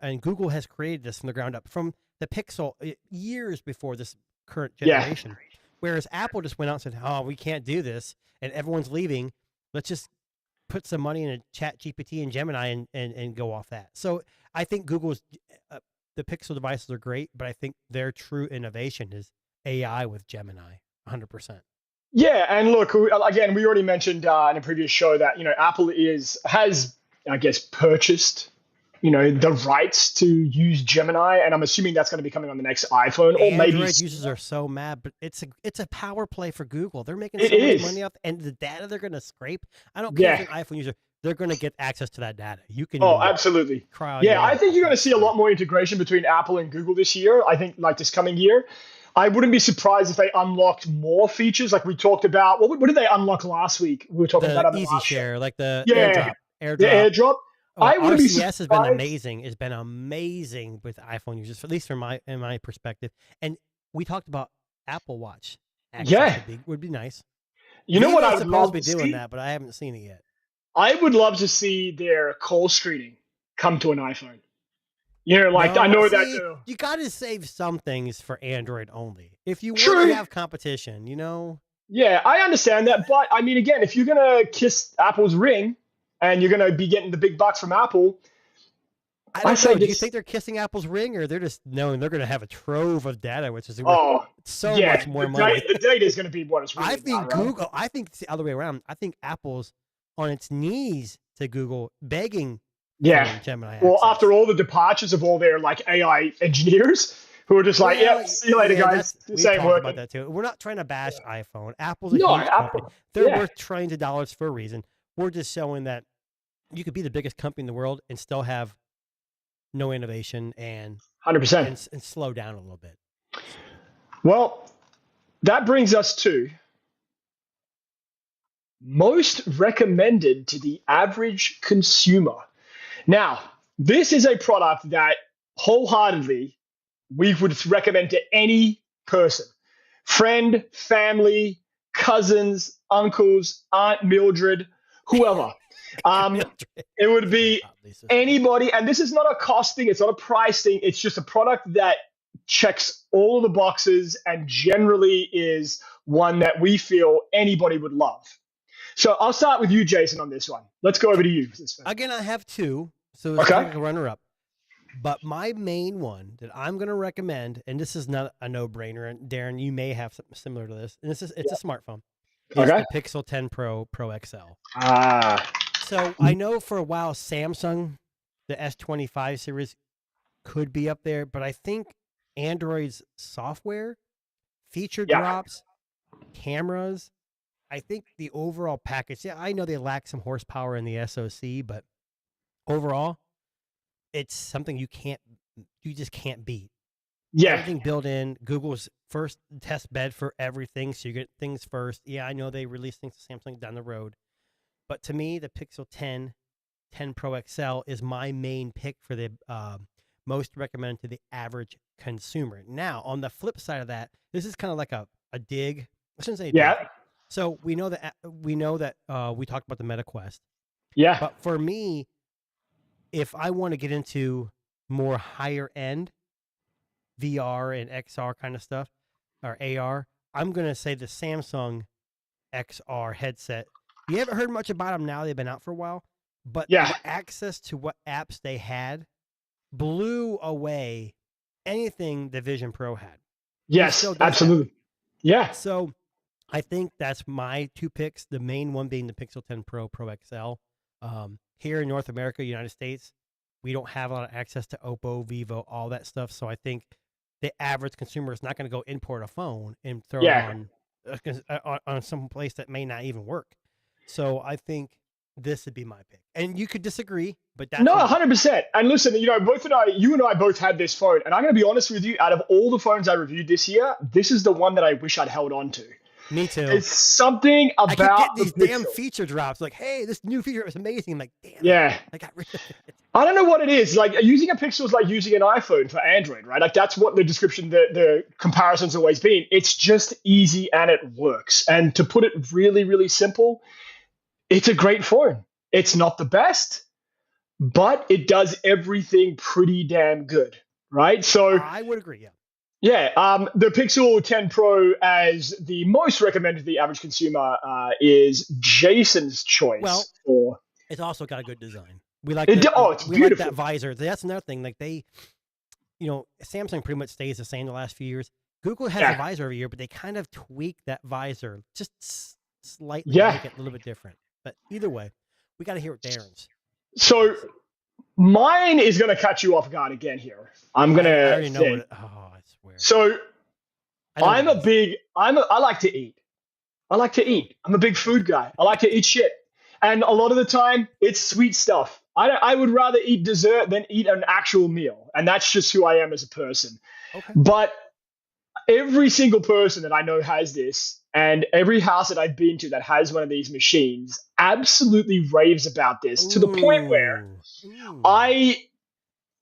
and Google has created this from the ground up from the Pixel years before this current Yeah. generation. Whereas Apple just went out and said, "Oh, we can't do this," and everyone's leaving. Let's just put some money in a Chat GPT and Gemini and go off that. So I think Google's the Pixel devices are great, but I think their true innovation is AI with Gemini, 100%. Yeah, and look, again, we already mentioned in a previous show that Apple has I guess purchased the rights to use Gemini, and I'm assuming that's going to be coming on the next iPhone or maybe. Android users are so mad, but it's a power play for Google. They're making It so much is. money off, and the data they're going to scrape. I don't care if you're an iPhone user; they're going to get access to that data. You can. Oh, absolutely. cry all Yeah, you I want. think you're going to see a lot more integration between Apple and Google this year. I think like this coming year. I wouldn't be surprised if they unlocked more features, like we talked about. What did they unlock last week? We were talking about The on the Easy last show. Share, like the Yeah. AirDrop. The AirDrop. I wouldn't be RCS has been surprised. amazing. It's been amazing with iPhone users, at least from in my perspective. And we talked about Apple Watch. Access Yeah. would be nice. You know what I Vivo's would supposed love to be to doing see? that, but I haven't seen it yet. I would love to see their call screening come to an iPhone. I know that. see, you got to save some things for Android only. If you want True. to have competition, Yeah, I understand that, but I mean, again, if you're gonna kiss Apple's ring and you're gonna be getting the big bucks from Apple, I I don't say know. Do you this- think they're kissing Apple's ring, or they're just knowing they're going to have a trove of data, which is worth oh so yeah, much more the money? data is gonna be what it's really I think about, right? Google. I think it's the other way around. I think Apple's on its knees to Google, begging Yeah. for Gemini. Well, access. after all the departures of all their like AI engineers who are just like, Well, yeah, see you later, yeah, guys. We This ain't talked about working. that too. We're not trying to bash iPhone. Apple's a No, huge Apple. company. They're Yeah. worth trillions of dollars for a reason. We're just showing that you could be the biggest company in the world and still have no innovation and 100%. and slow down a little bit. Well, that brings us to most recommended to the average consumer. Now, this is a product that wholeheartedly we would recommend to any person, friend, family, cousins, uncles, Aunt Mildred, whoever. It would be anybody, and this is not a cost thing, it's not a price thing, it's just a product that checks all of the boxes and generally is one that we feel anybody would love. So I'll start with you, Jason, on this one. Let's go over to you. Again, I have two, so it's Okay. like a runner-up. But my main one that I'm going to recommend, and this is not a no-brainer, and Darren, you may have something similar to this, and it's a smartphone. It's Okay. the Pixel 10 Pro XL. Ah, So I know for a while Samsung, the S25 series, could be up there, but I think Android's software, feature Yeah. drops, cameras, I think the overall package, yeah, I know they lack some horsepower in the SoC, but overall, it's something you just can't beat. yeah, Everything built in. Google's first test bed for everything, so you get things first. Yeah, I know they release things to Samsung down the road, but to me, the Pixel 10 10 Pro XL is my main pick for the most recommended to the average consumer. Now, on the flip side of that, this is kind of like a dig. I shouldn't say a dig. So we know that we talked about the Meta Quest. Yeah. But for me, if I want to get into more higher end VR and XR kind of stuff, or AR, I'm going to say the Samsung XR headset. You haven't heard much about them now. They've been out for a while. But the access to what apps they had blew away anything the Vision Pro had. Yes, absolutely. Yeah. So I think that's my two picks. The main one being the Pixel 10 Pro XL. Here in North America, United States, we don't have a lot of access to Oppo, Vivo, all that stuff. So I think the average consumer is not going to go import a phone and throw it on some place that may not even work. So I think this would be my pick. And you could disagree, but that's 100%. And listen, you and I both had this phone, and I'm going to be honest with you. Out of all the phones I reviewed this year, this is the one that I wish I'd held on to. Me too. It's something about I could get these damn feature drops. Like, hey, this new feature is amazing. I'm like, damn. I got rid of it. I don't know what it is. Like, using a Pixel is like using an iPhone for Android, right? Like, that's what the description, the comparison's always been. It's just easy and it works. And to put it really, really simple, it's a great phone. It's not the best, but it does everything pretty damn good, right? So I would agree, yeah. Yeah, the Pixel 10 Pro as the most recommended to the average consumer is Jason's choice. Well, it's also got a good design. We like it's we like that visor. That's another thing. Like Samsung pretty much stays the same the last few years. Google has a visor every year, but they kind of tweak that visor just slightly to make it a little bit different. But either way, we got to hear what Darren's. So mine is going to catch you off guard again here. I'm going to. I already know what. I swear. So I like to eat. I'm a big food guy. I like to eat shit. And a lot of the time, it's sweet stuff. I would rather eat dessert than eat an actual meal. And that's just who I am as a person. Okay. But every single person that I know has this, and every house that I've been to that has one of these machines absolutely raves about this to the point where I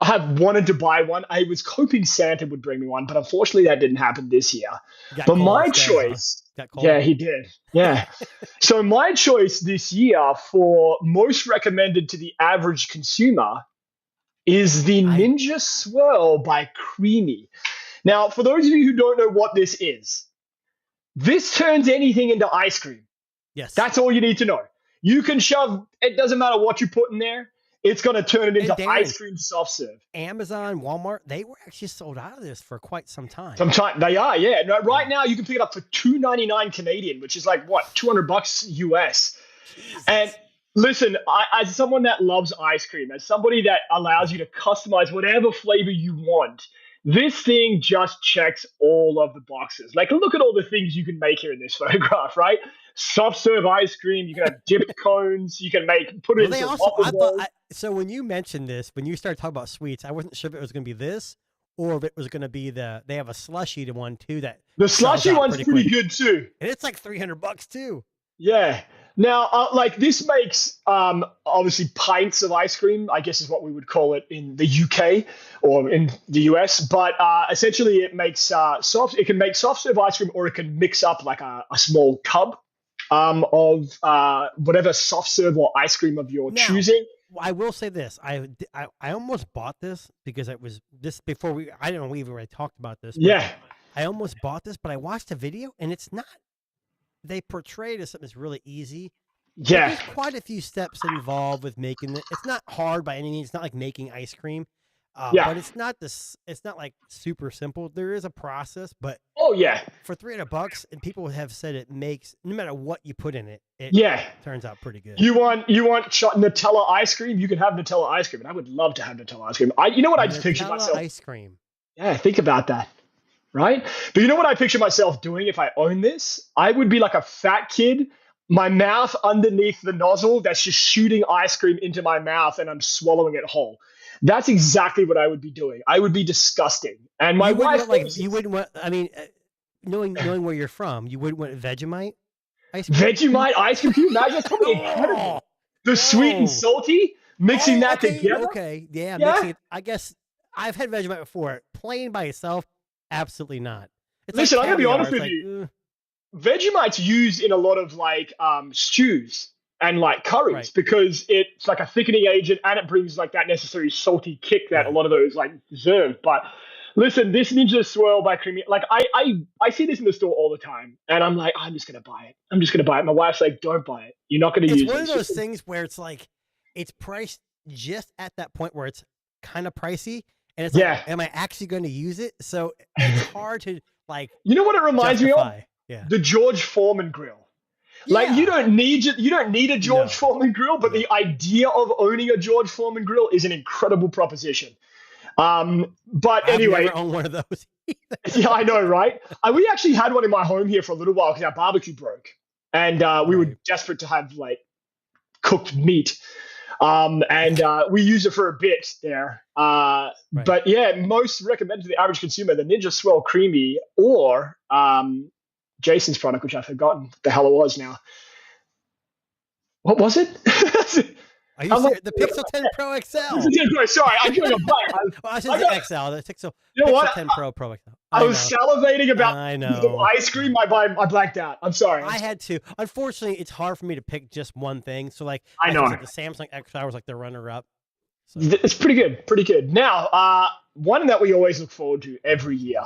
have wanted to buy one. I was hoping Santa would bring me one, but unfortunately that didn't happen this year. But my choice... Yeah, he did. Yeah. So my choice this year for most recommended to the average consumer is the Ninja Swirl by Creamy. Now, for those of you who don't know what this is, this turns anything into ice cream. Yes. That's all you need to know. You can shove, it doesn't matter what you put in there. It's going to turn it into ice cream soft serve. Amazon, Walmart, they were actually sold out of this for quite some time. They are, yeah. No, right now, you can pick it up for $2.99 Canadian, which is like, what, $200 US. Jesus. And listen, as someone that loves ice cream, as somebody that allows you to customize whatever flavor you want, this thing just checks all of the boxes. Like, look at all the things you can make here in this photograph, right? Soft serve ice cream. You can have dipped cones. You can put it into so when you mentioned this, when you started talking about sweets, I wasn't sure if it was going to be this or if it was going to be they have a slushy one too. That the slushy one's pretty good too. And it's like $300 too. Yeah. Now, this makes obviously pints of ice cream, I guess is what we would call it in the UK or in the US. But essentially, it makes It can make soft serve ice cream, or it can mix up like a small tub of whatever soft serve or ice cream of your choosing. I will say this: I almost bought this because it was this before I don't know we've already talked about this. Yeah. I almost bought this, but I watched a video and it's not. They portray it as something that's really easy. Yeah. There's quite a few steps involved with making it. It's not hard by any means. It's not like making ice cream. But it's not like super simple. There is a process, but for $300, and people have said it makes, no matter what you put in it, turns out pretty good. You want Nutella ice cream? You can have Nutella ice cream, and I would love to have Nutella ice cream. You know what I just pictured myself? Ice cream. Yeah, think about that. Right? But you know what I picture myself doing if I own this? I would be like a fat kid, my mouth underneath the nozzle that's just shooting ice cream into my mouth and I'm swallowing it whole. That's exactly what I would be doing. I would be disgusting. And my wife... you wouldn't want, knowing where you're from, you wouldn't want Vegemite ice cream? Vegemite ice cream? Can you imagine? That's probably incredible. The sweet and salty? Mixing that okay, together. Okay, yeah, Yeah. mixing it. I guess I've had Vegemite before. Plain by itself, absolutely not. It's Listen, I'm gonna be caviar. honest It's with you. eh. Vegemite's used in a lot of like stews and like curries Right. because it's like a thickening agent and it brings like that necessary salty kick that a Right. lot of those like deserve. But listen, this Ninja Swirl by Creamy, like I see this in the store all the time, and I'm like, I'm just gonna buy it. I'm just gonna buy it. My wife's like, don't buy it. You're not gonna It's use one it. of It's those just- things where it's like it's priced just at that point where it's kind of pricey, and it's Yeah. like, am I actually going to use it? So it's hard to like You know what it reminds me of? justify. Yeah. The George Foreman grill. Like you Yeah. don't need a George No. Foreman grill, but the idea of owning a George Foreman grill is an incredible proposition. But I've anyway, never owned one of those. yeah, I know, right? We actually had one in my home here for a little while because our barbecue broke, and we were Right. desperate to have like cooked meat, and we used it for a bit there. But yeah, most recommended to the average consumer: the Ninja Swirl Creamy or Jason's product, which I've forgotten what the hell it was now. What was it? Are you I'm serious? like- The Pixel 10 Pro XL? Sorry, I'm doing a blank. Well, I should I say got- XL. The Pixel, You know Pixel what? 10 Pro XL. I was salivating about I the know. ice cream. I blacked out. I'm sorry. I had to. Unfortunately, it's hard for me to pick just one thing. So, like, I know. said, the Samsung XR was like the runner-up. So, It's pretty good. Pretty good. Now, one that we always look forward to every year,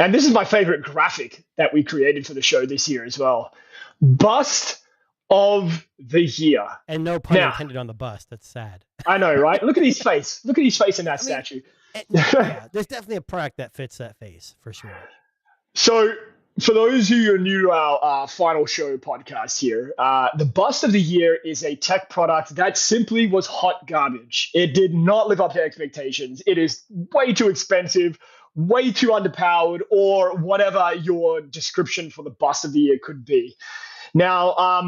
and this is my favorite graphic that we created for the show this year as well. Bust of the year. and no pun Now- intended on the bust. That's sad. I know, right? Look at his face. Look at his face in that mean- statue. Yeah, there's definitely a product that fits that face for sure. So, for those who are new to our final show podcast here, the bust of the year is a tech product that simply was hot garbage. It did not live up to expectations. It is way too expensive, way too underpowered, or whatever your description for the bust of the year could be. Now,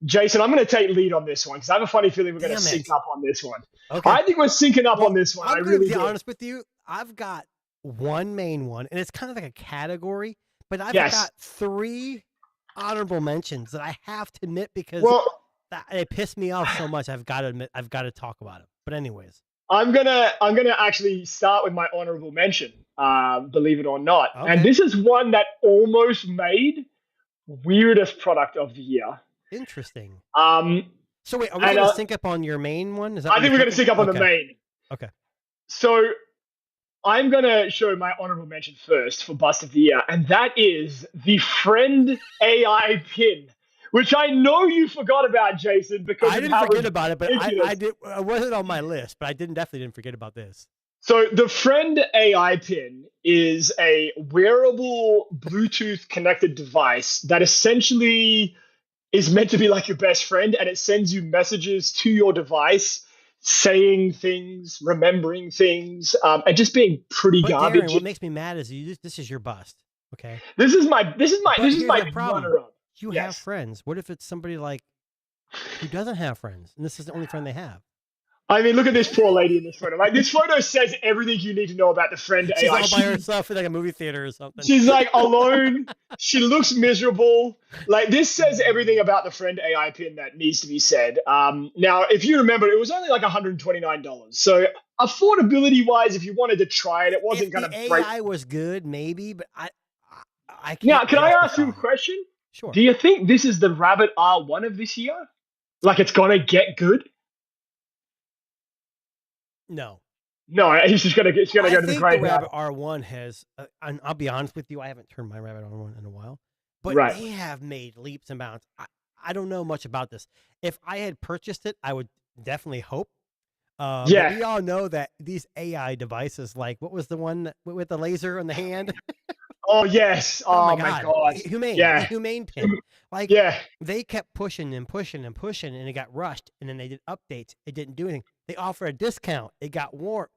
Jason, I'm going to take lead on this one because I have a funny feeling we're going to Damn it. sync up on this one. Okay. I think we're syncing up on this one. I I'm going really to be do. honest with you. I've got one main one, and it's kind of like a category, but I've Yes. got 3 honorable mentions that I have to admit because Well, they piss me off so much. I've got to admit, I've got to talk about it. But anyways, I'm gonna actually start with my honorable mention, believe it or not. Okay. And this is one that almost made weirdest product of the year. interesting. Um, So wait, are we And, going to sync up on your main one? Is that I what think you're we're gonna sync up on the okay. main. Okay. So I'm gonna show my honorable mention first for bust of the year, and that is the Friend AI pin, which I know you forgot about, Jason, because I of didn't how forget about it, but ridiculous. I did. It wasn't on my list, but I definitely didn't forget about this. So the Friend AI pin is a wearable Bluetooth connected device that essentially is meant to be like your best friend, and it sends you messages to your device saying things, remembering things, and just being pretty But garbage. Darren, what makes me mad is this is your bust. Okay, This is my But here's the problem. runner-up. you have Yes. friends. What if it's somebody like who doesn't have friends, and this is the only friend they have? I mean, look at this poor lady in this photo. Like, this photo says everything you need to know about the Friend She's AI. all by herself in like a movie theater or something. She's like alone. She looks miserable. Like, this says everything about the Friend AI pin that needs to be said. Now, if you remember, it was only like $129. So affordability wise, if you wanted to try it, it wasn't if going the to break. AI was good, maybe, but I can't. Now, can I ask you a justify it. question? Sure. Do you think this is the Rabbit R1 of this year? Like, it's going to get good? No. No, it's just going to go I to the think grave. the Rabbit R1 has, and I'll be honest with you, I haven't turned my Rabbit R1 in a while, but Right. they have made leaps and bounds. I don't know much about this. If I had purchased it, I would definitely hope. But Yeah. we all know that these AI devices, like what was the one with the laser on the hand? Oh, yes. Oh, my God. Humane. Yeah. The Humane pin. Like Yeah. they kept pushing and pushing and pushing, and it got rushed. And then they did updates. It didn't do anything. They offered a discount. It got warm.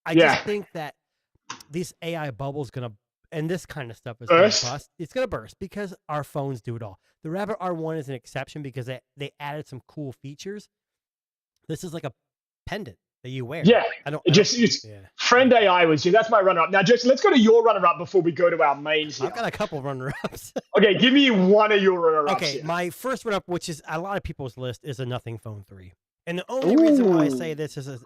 I Yeah. just think that this AI bubble's gonna, and this kind of stuff is Burst? gonna bust. It's gonna burst because our phones do it all. The Rabbit R1 is an exception because they added some cool features. This is like a pendant that you wear. Yeah. I don't. It just, it's, Yeah. Friend AI was you. That's my runner-up. Now, Jason, let's go to your runner-up before we go to our mains here. I've got a couple runner-ups. Okay, give me one of your runner-ups Okay, here. my first one up, which is a lot of people's list, is a Nothing Phone 3. And the only reason why I Ooh. say this is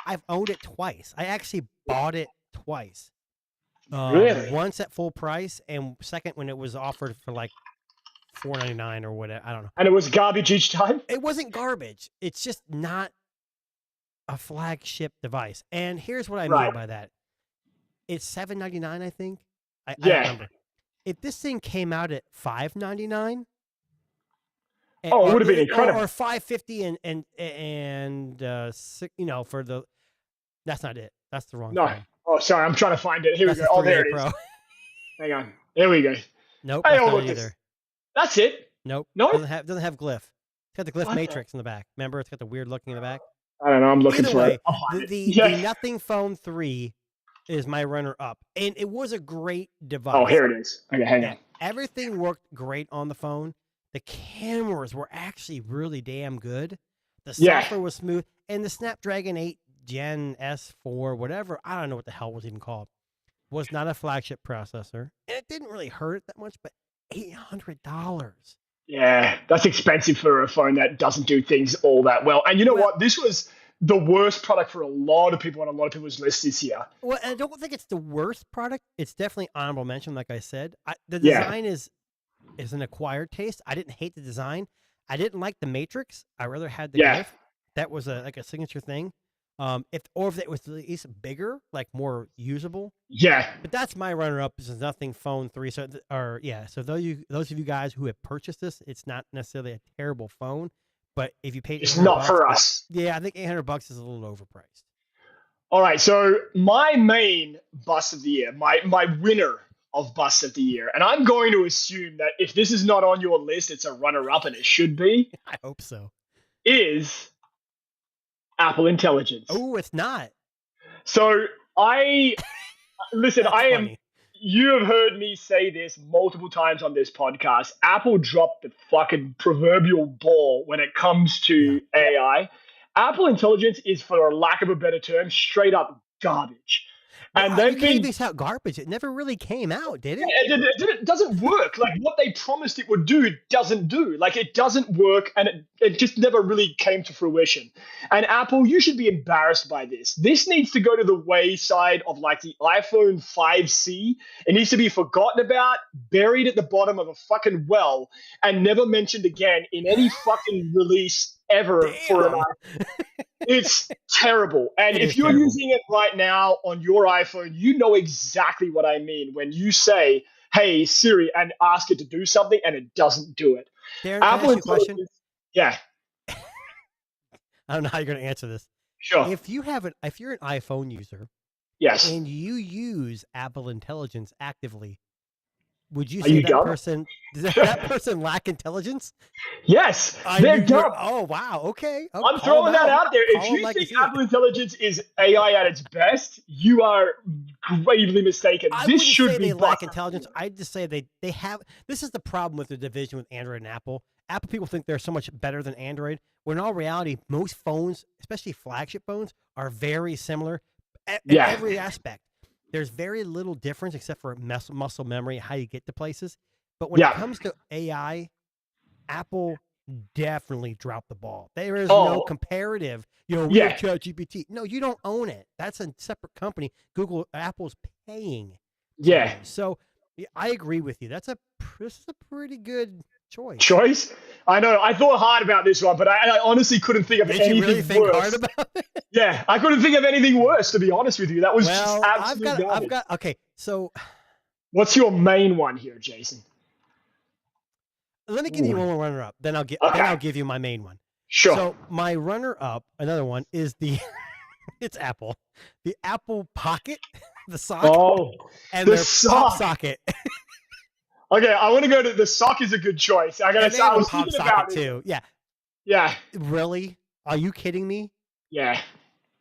I've owned it twice. I actually bought it twice. Really? Once at full price, and second when it was offered for like $4.99 or whatever. I don't know. And it was garbage each time? It wasn't garbage. It's just not a flagship device. And here's what I mean Right. by that. It's $7.99, I think. I Yeah. don't remember. If this thing came out at $5.99, Oh, it would have been incredible. or $5.50 and for the. That's not it. That's the wrong No. phone. Oh, sorry. I'm trying to find it. Here That's we go. the Oh, there 3A it is. Pro. Hang on. Here we go. Nope. Hey, That's oh, not look, it this- either. That's it. Nope. No? Doesn't have glyph. It's got the glyph What the- matrix in the back. Remember, it's got the weird looking in the back. I don't know. I'm looking Either for way, it. I'll find the it. Yeah. Nothing Phone 3 is my runner up, and it was a great device. Oh, here it is. Okay, hang Yeah, on. everything worked great on the phone. The cameras were actually really damn good. The Yeah. software was smooth, and the Snapdragon 8 Gen S4, whatever, I don't know what the hell it was even called, was not a flagship processor, and it didn't really hurt it that much, but $800. Yeah, that's expensive for a phone that doesn't do things all that well. And you know Well- what? This was the worst product for a lot of people on a lot of people's lists this year. Well, I don't think it's the worst product. It's definitely honorable mention, like I said. The Yeah. design is an acquired taste. I didn't hate the design. I didn't like the matrix. I rather had the Yeah. glyph. That was like a signature thing. If it was at least bigger, like more usable. Yeah, But that's my runner-up. Is Nothing Phone 3. So those of you guys who have purchased this, it's not necessarily a terrible phone. But if you paid, it's $800 not for us. Yeah, I think $800 is a little overpriced. All right, so my main bust of the year, my winner of bust of the year, and I'm going to assume that if this is not on your list, it's a runner-up, and it should be, I hope so. is Apple Intelligence. Oh, it's not. So listen, That's I am. funny. You have heard me say this multiple times on this podcast. Apple dropped the fucking proverbial ball when it comes to AI. Apple Intelligence is, for lack of a better term, straight up garbage. And You they've gave been. this out garbage. It never really came out, did it? It doesn't work. Like what they promised it would do, it doesn't do. Like it doesn't work, and it just never really came to fruition. And Apple, you should be embarrassed by this. This needs to go to the wayside of like the iPhone 5C. It needs to be forgotten about, buried at the bottom of a fucking well, and never mentioned again in any fucking release ever for an Damn. iPhone. It's terrible. And It if is you're terrible. using it right now on your iPhone, you know exactly what I mean when you say, hey, Siri, and ask it to do something, and it doesn't do it. Darren, can I ask you a question? Intelligence- Yeah, I don't know how you're going to answer this. sure. If you're an iPhone user Yes. and you use Apple Intelligence actively, would you Are say you that dumb? person does that person lack intelligence? Yes, Are they're you- dumb. Oh wow, okay. Oh, I'm call throwing them that out there. Call If 'em you like think see it. Apple Intelligence is AI at its best, you are gravely mistaken. I This wouldn't should say be they lack busted. intelligence. I'd just say they have. This is the problem with the division with Android and Apple. Apple people think they're so much better than Android, when in all reality, most phones, especially flagship phones, are very similar in Yeah. every aspect. There's very little difference except for muscle memory, how you get to places. But when Yeah. it comes to AI, Apple definitely dropped the ball. There is no Oh. comparative. We Yeah. have ChatGPT. No, you don't own it. That's a separate company. Apple's paying. Yeah. So yeah, I agree with you. This is a pretty good choice. Choice? I know. I thought hard about this one, but I honestly couldn't think of Did anything you really think worse. hard about it? Yeah, I couldn't think of anything worse, to be honest with you. That was Well, just absolutely garbage. okay. So What's your main one here, Jason? let me give you Ooh. one more runner up. Then Okay. I'll give you my main one. Sure. So my runner up, another one is it's Apple, the Apple Pocket, the sock, oh, and the their sock. pop socket. Okay, I want to go to the sock is a good choice. I gotta And they say, I have a was pop thinking socket about it. too. Yeah, Yeah, really? Are you kidding me? yeah.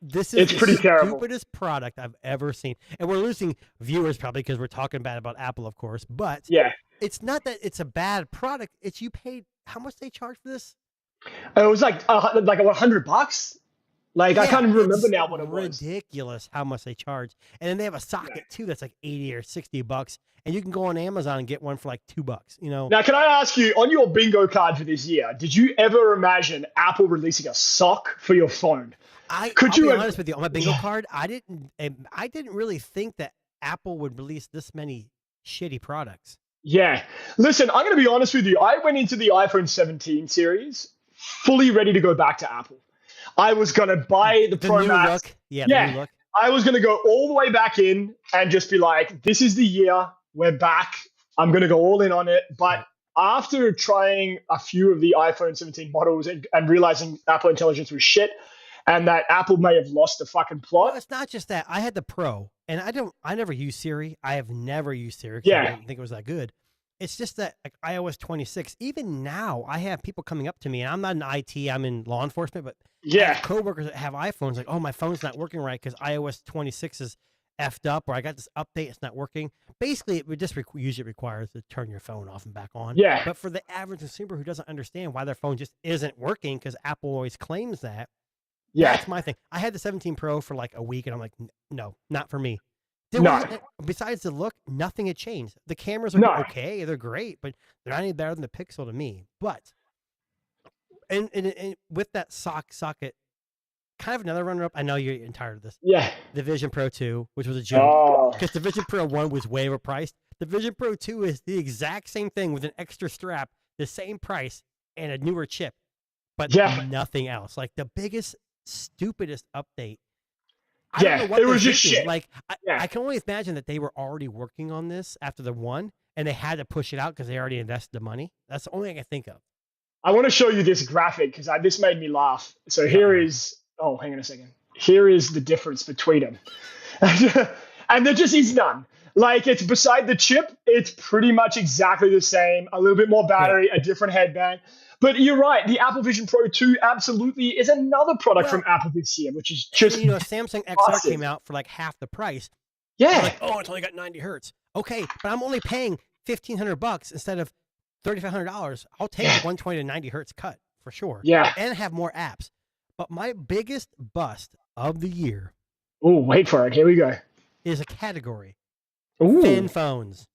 This is It's the pretty terrible. stupidest product I've ever seen. And we're losing viewers probably because we're talking bad about Apple, of course. But Yeah. it's not that it's a bad product. It's you paid how much they charge for this? It was like $100. Like, I Yeah, can't even remember it's now what it was. ridiculous how much they charge. And then they have a socket too that's like 80 or 60 bucks. And you can go on Amazon and get one for like $2, you know? Now, can I ask you, on your bingo card for this year, did you ever imagine Apple releasing a sock for your phone? I'll Could be you- honest with you, on my bingo card, I didn't really think that Apple would release this many shitty products. Yeah. Listen, I'm going to be honest with you. I went into the iPhone 17 series fully ready to go back to Apple. I was going to buy the Pro new Max. look. Yeah, Yeah. the new look. I was going to go all the way back in and just be like, this is the year. We're back. I'm going to go all in on it. But after trying a few of the iPhone 17 models and realizing Apple Intelligence was shit and that Apple may have lost the fucking Well, plot. it's not just that. I had the Pro, and I never used Siri. I have never used Siri 'cause I Yeah. didn't think it was that good. It's just that like, iOS 26, even now, I have people coming up to me, and I'm not in IT, I'm in law enforcement, but I Yeah. have coworkers that have iPhones like, oh, my phone's not working right because iOS 26 is effed up, or I got this update, it's not working. Basically, it would just usually requires to turn your phone off and back on. Yeah. But for the average consumer who doesn't understand why their phone just isn't working, because Apple always claims that, Yeah. that's my thing. I had the 17 Pro for like a week, and I'm like, no, not for me. No. Besides the look, nothing had changed. The cameras are No. okay, they're great, but they're not any better than the Pixel to me. But and with that socket, kind of another runner-up. I know you're tired of this. Yeah. The Vision Pro 2, which was a joke, Oh. because the Vision Pro 1 was way overpriced. The Vision Pro 2 is the exact same thing with an extra strap, the same price, and a newer chip, but Yeah. nothing else. Like the biggest, stupidest update. I Yeah, don't know what it was they're just thinking. shit. Like, Yeah. I can only imagine that they were already working on this after the one, and they had to push it out because they already invested the money. That's the only thing I can think of. I want to show you this graphic because this made me laugh. So here is, oh, hang on a second. Here is the difference between them. And there just is none. Like, it's beside the chip, it's pretty much exactly the same. A little bit more battery, a different headband. But you're right. The Apple Vision Pro 2 absolutely is another product from Apple this year, which is just, You know, Samsung XR awesome. came out for like half the price. yeah. They're like, oh, it's only got 90 hertz. Okay, but I'm only paying $1,500 instead of $3,500. I'll take the 120 to 90 hertz cut for sure. Yeah. And have more apps. But my biggest bust of the year Oh, wait for it. Here we go. is a category. Ooh. Thin phones.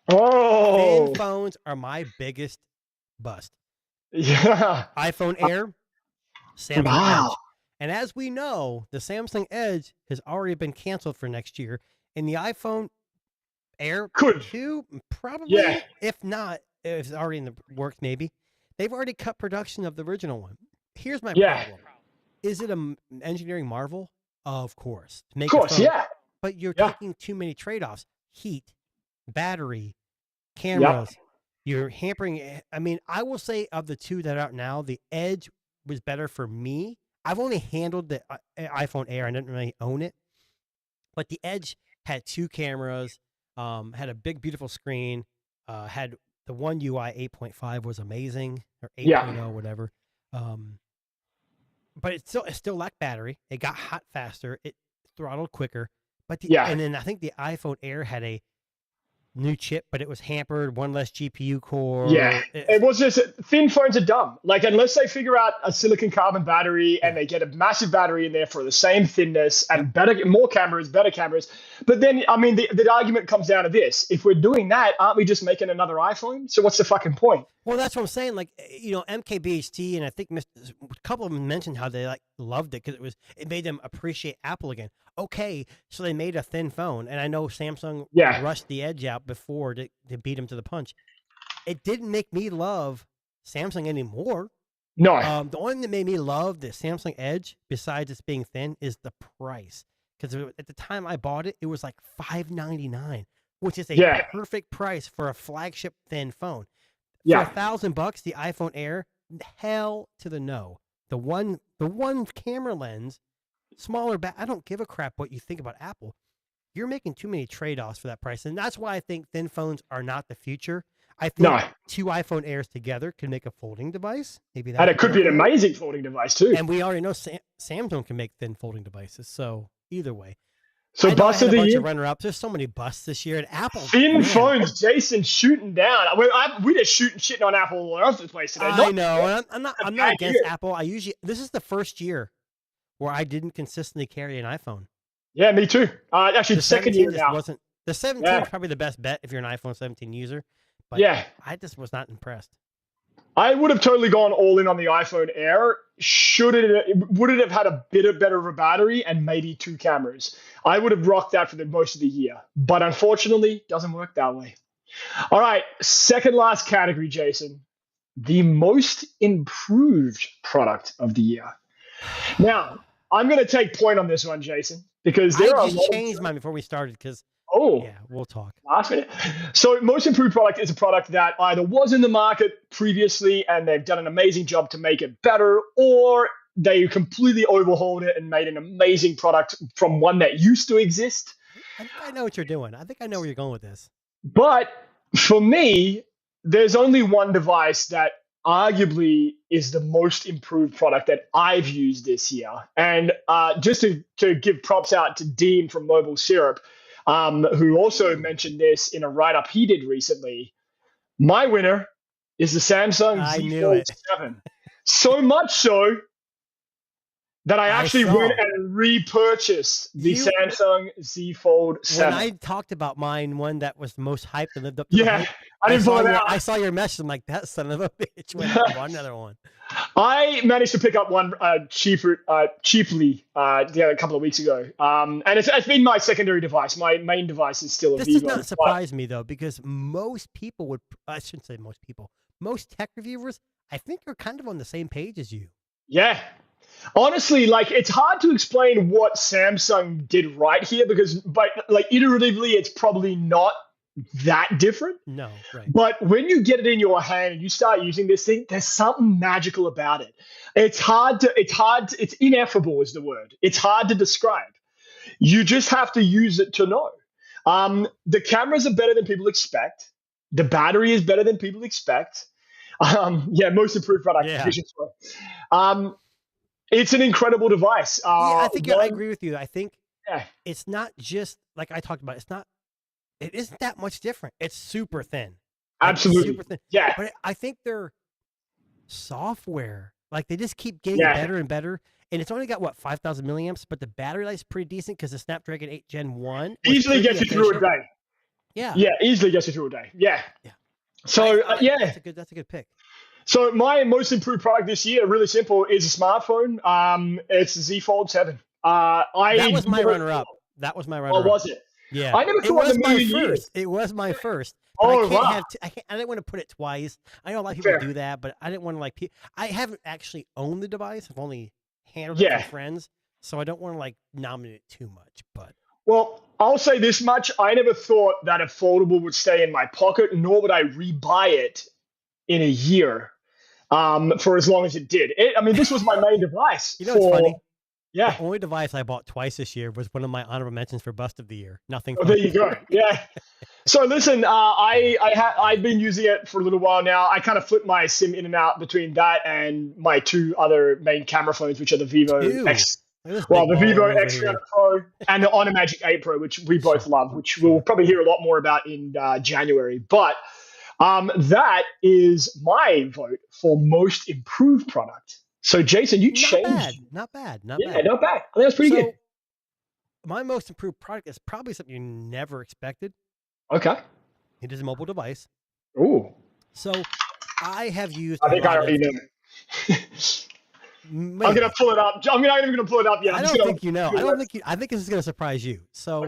Oh. Thin phones are my biggest bust. Yeah. iPhone Air, Samsung Wow. Edge. And as we know, the Samsung Edge has already been canceled for next year. And the iPhone Air Could. 2, probably, Yeah. if not, if it's already in the works, maybe. They've already cut production of the original one. Here's my Yeah. problem. Is it an engineering marvel? Of course. To make Of a course, phone. yeah. But you're Yeah. taking too many trade-offs. Heat, battery, cameras. You're hampering. I mean, I will say of the two that are out now, the Edge was better for me. I've only handled the iPhone Air. I didn't really own it. But the Edge had 2 cameras, had a big, beautiful screen, had the One UI 8.5 was amazing, or 8.0, whatever. But it still lacked battery. It got hot faster. It throttled quicker. But and then I think the iPhone Air had a new chip, but it was hampered, one less GPU core. Yeah, it was just thin phones are dumb. Like, unless they figure out a silicon carbon battery and they get a massive battery in there for the same thinness and better cameras. But then, I mean, the argument comes down to this: if we're doing that, aren't we just making another iPhone? So what's the fucking point? Well, that's what I'm saying. Like, you know, MKBHD and I think a couple of them mentioned how they like loved it because it made them appreciate Apple again. Okay, so they made a thin phone, and I know Samsung rushed the Edge out before to beat them to the punch. It didn't make me love Samsung anymore. No. The only thing that made me love the Samsung Edge, besides it being thin, is the price. Because at the time I bought it, it was like $599, which is a perfect price for a flagship thin phone. For $1,000, the iPhone Air, hell to the no. The one camera lens, smaller back. I don't give a crap what you think about Apple. You're making too many trade-offs for that price, and that's why I think thin phones are not the future. I think 2 iPhone Airs together could make a folding device. Maybe that. And it could be an amazing folding device too. And we already know Samsung can make thin folding devices. So either way. So bust of the year. Runner-ups. There's so many busts this year, and Apple. Thin phones, Jason shooting down. We're just shitting on Apple all over the place today. I know. I'm not against Apple. This is the first year where I didn't consistently carry an iPhone. Yeah, me too. Actually, The second 17 year just now. wasn't. The 17 Yeah. is probably the best bet if you're an iPhone 17 user. But Yeah. I just was not impressed. I would have totally gone all in on the iPhone Air. Would it have had a bit better of a battery and maybe 2 cameras? I would have rocked that for the most of the year. But unfortunately, doesn't work that way. All right, second last category, Jason. The most improved product of the year. Now, I'm going to take point on this one, Jason, because there are I just changed mine before we started because, yeah, we'll talk. Last minute. So, most improved product is a product that either was in the market previously and they've done an amazing job to make it better, or they completely overhauled it and made an amazing product from one that used to exist. I think I know what you're doing. I think I know where you're going with this. But for me, there's only one device that arguably is the most improved product that I've used this year. And just to give props out to Dean from Mobile Syrup, who also mentioned this in a write-up he did recently. My winner is the Samsung Z Fold 7. So much so that I actually went and repurchased the Samsung Z Fold 7. When I talked about mine, one that was the most hyped and lived up to the hype, I didn't pull it out. I saw your message. I'm like, that son of a bitch went and bought another one. I managed to pick up one cheaply a couple of weeks ago. And it's been my secondary device. My main device is still a Vivo. This does not surprise me, though, because most people would, I shouldn't say most people, most tech reviewers, I think are kind of on the same page as you. Yeah. Honestly, like, it's hard to explain what Samsung did right here because, iteratively, it's probably not that different. No, right. But when you get it in your hand and you start using this thing, there's something magical about it. It's ineffable is the word. It's hard to describe. You just have to use it to know. The cameras are better than people expect. The battery is better than people expect. Most improved product. Yeah. It's an incredible device. I think I agree with you. I think it's not just like I talked about. It isn't that much different. It's super thin. Absolutely. Super thin. Yeah. But I think their software, like they just keep getting better and better. And it's only got, 5,000 milliamps, but the battery life's pretty decent because the Snapdragon 8 Gen 1 easily gets you through a day. Yeah. Yeah, easily gets you through a day. Yeah. So, That's a good pick. So my most improved product this year, really simple, is a smartphone. It's the Z Fold 7. That was my runner-up. Oh, was it? Yeah. I never thought It was my first. Oh, wow. I didn't want to put it twice. I know a lot of people do that, but I didn't want to I haven't actually owned the device. I've only handled it for friends, so I don't want to nominate it too much. But well, I'll say this much: I never thought that a foldable would stay in my pocket, nor would I rebuy it in a year for as long as it did. This was my main device. It's funny. Yeah. The only device I bought twice this year was one of my honorable mentions for Bust of the Year. Nothing. Oh, there you go. Yeah. So listen, I've been using it for a little while now. I kind of flip my SIM in and out between that and my 2 other main camera phones, which are the Vivo X. The Vivo X300 Pro and the Honor Magic 8 Pro, which we both love, which we'll probably hear a lot more about in January. But that is my vote for most improved product. So, Jason, you changed. Not bad. Not bad. I think that's pretty good. My most improved product is probably something you never expected. Okay. It is a mobile device. Ooh. So, I have used. I think I already know. I'm gonna pull it up. I'm not even gonna pull it up yet. I don't think you know. I think this is gonna surprise you. So,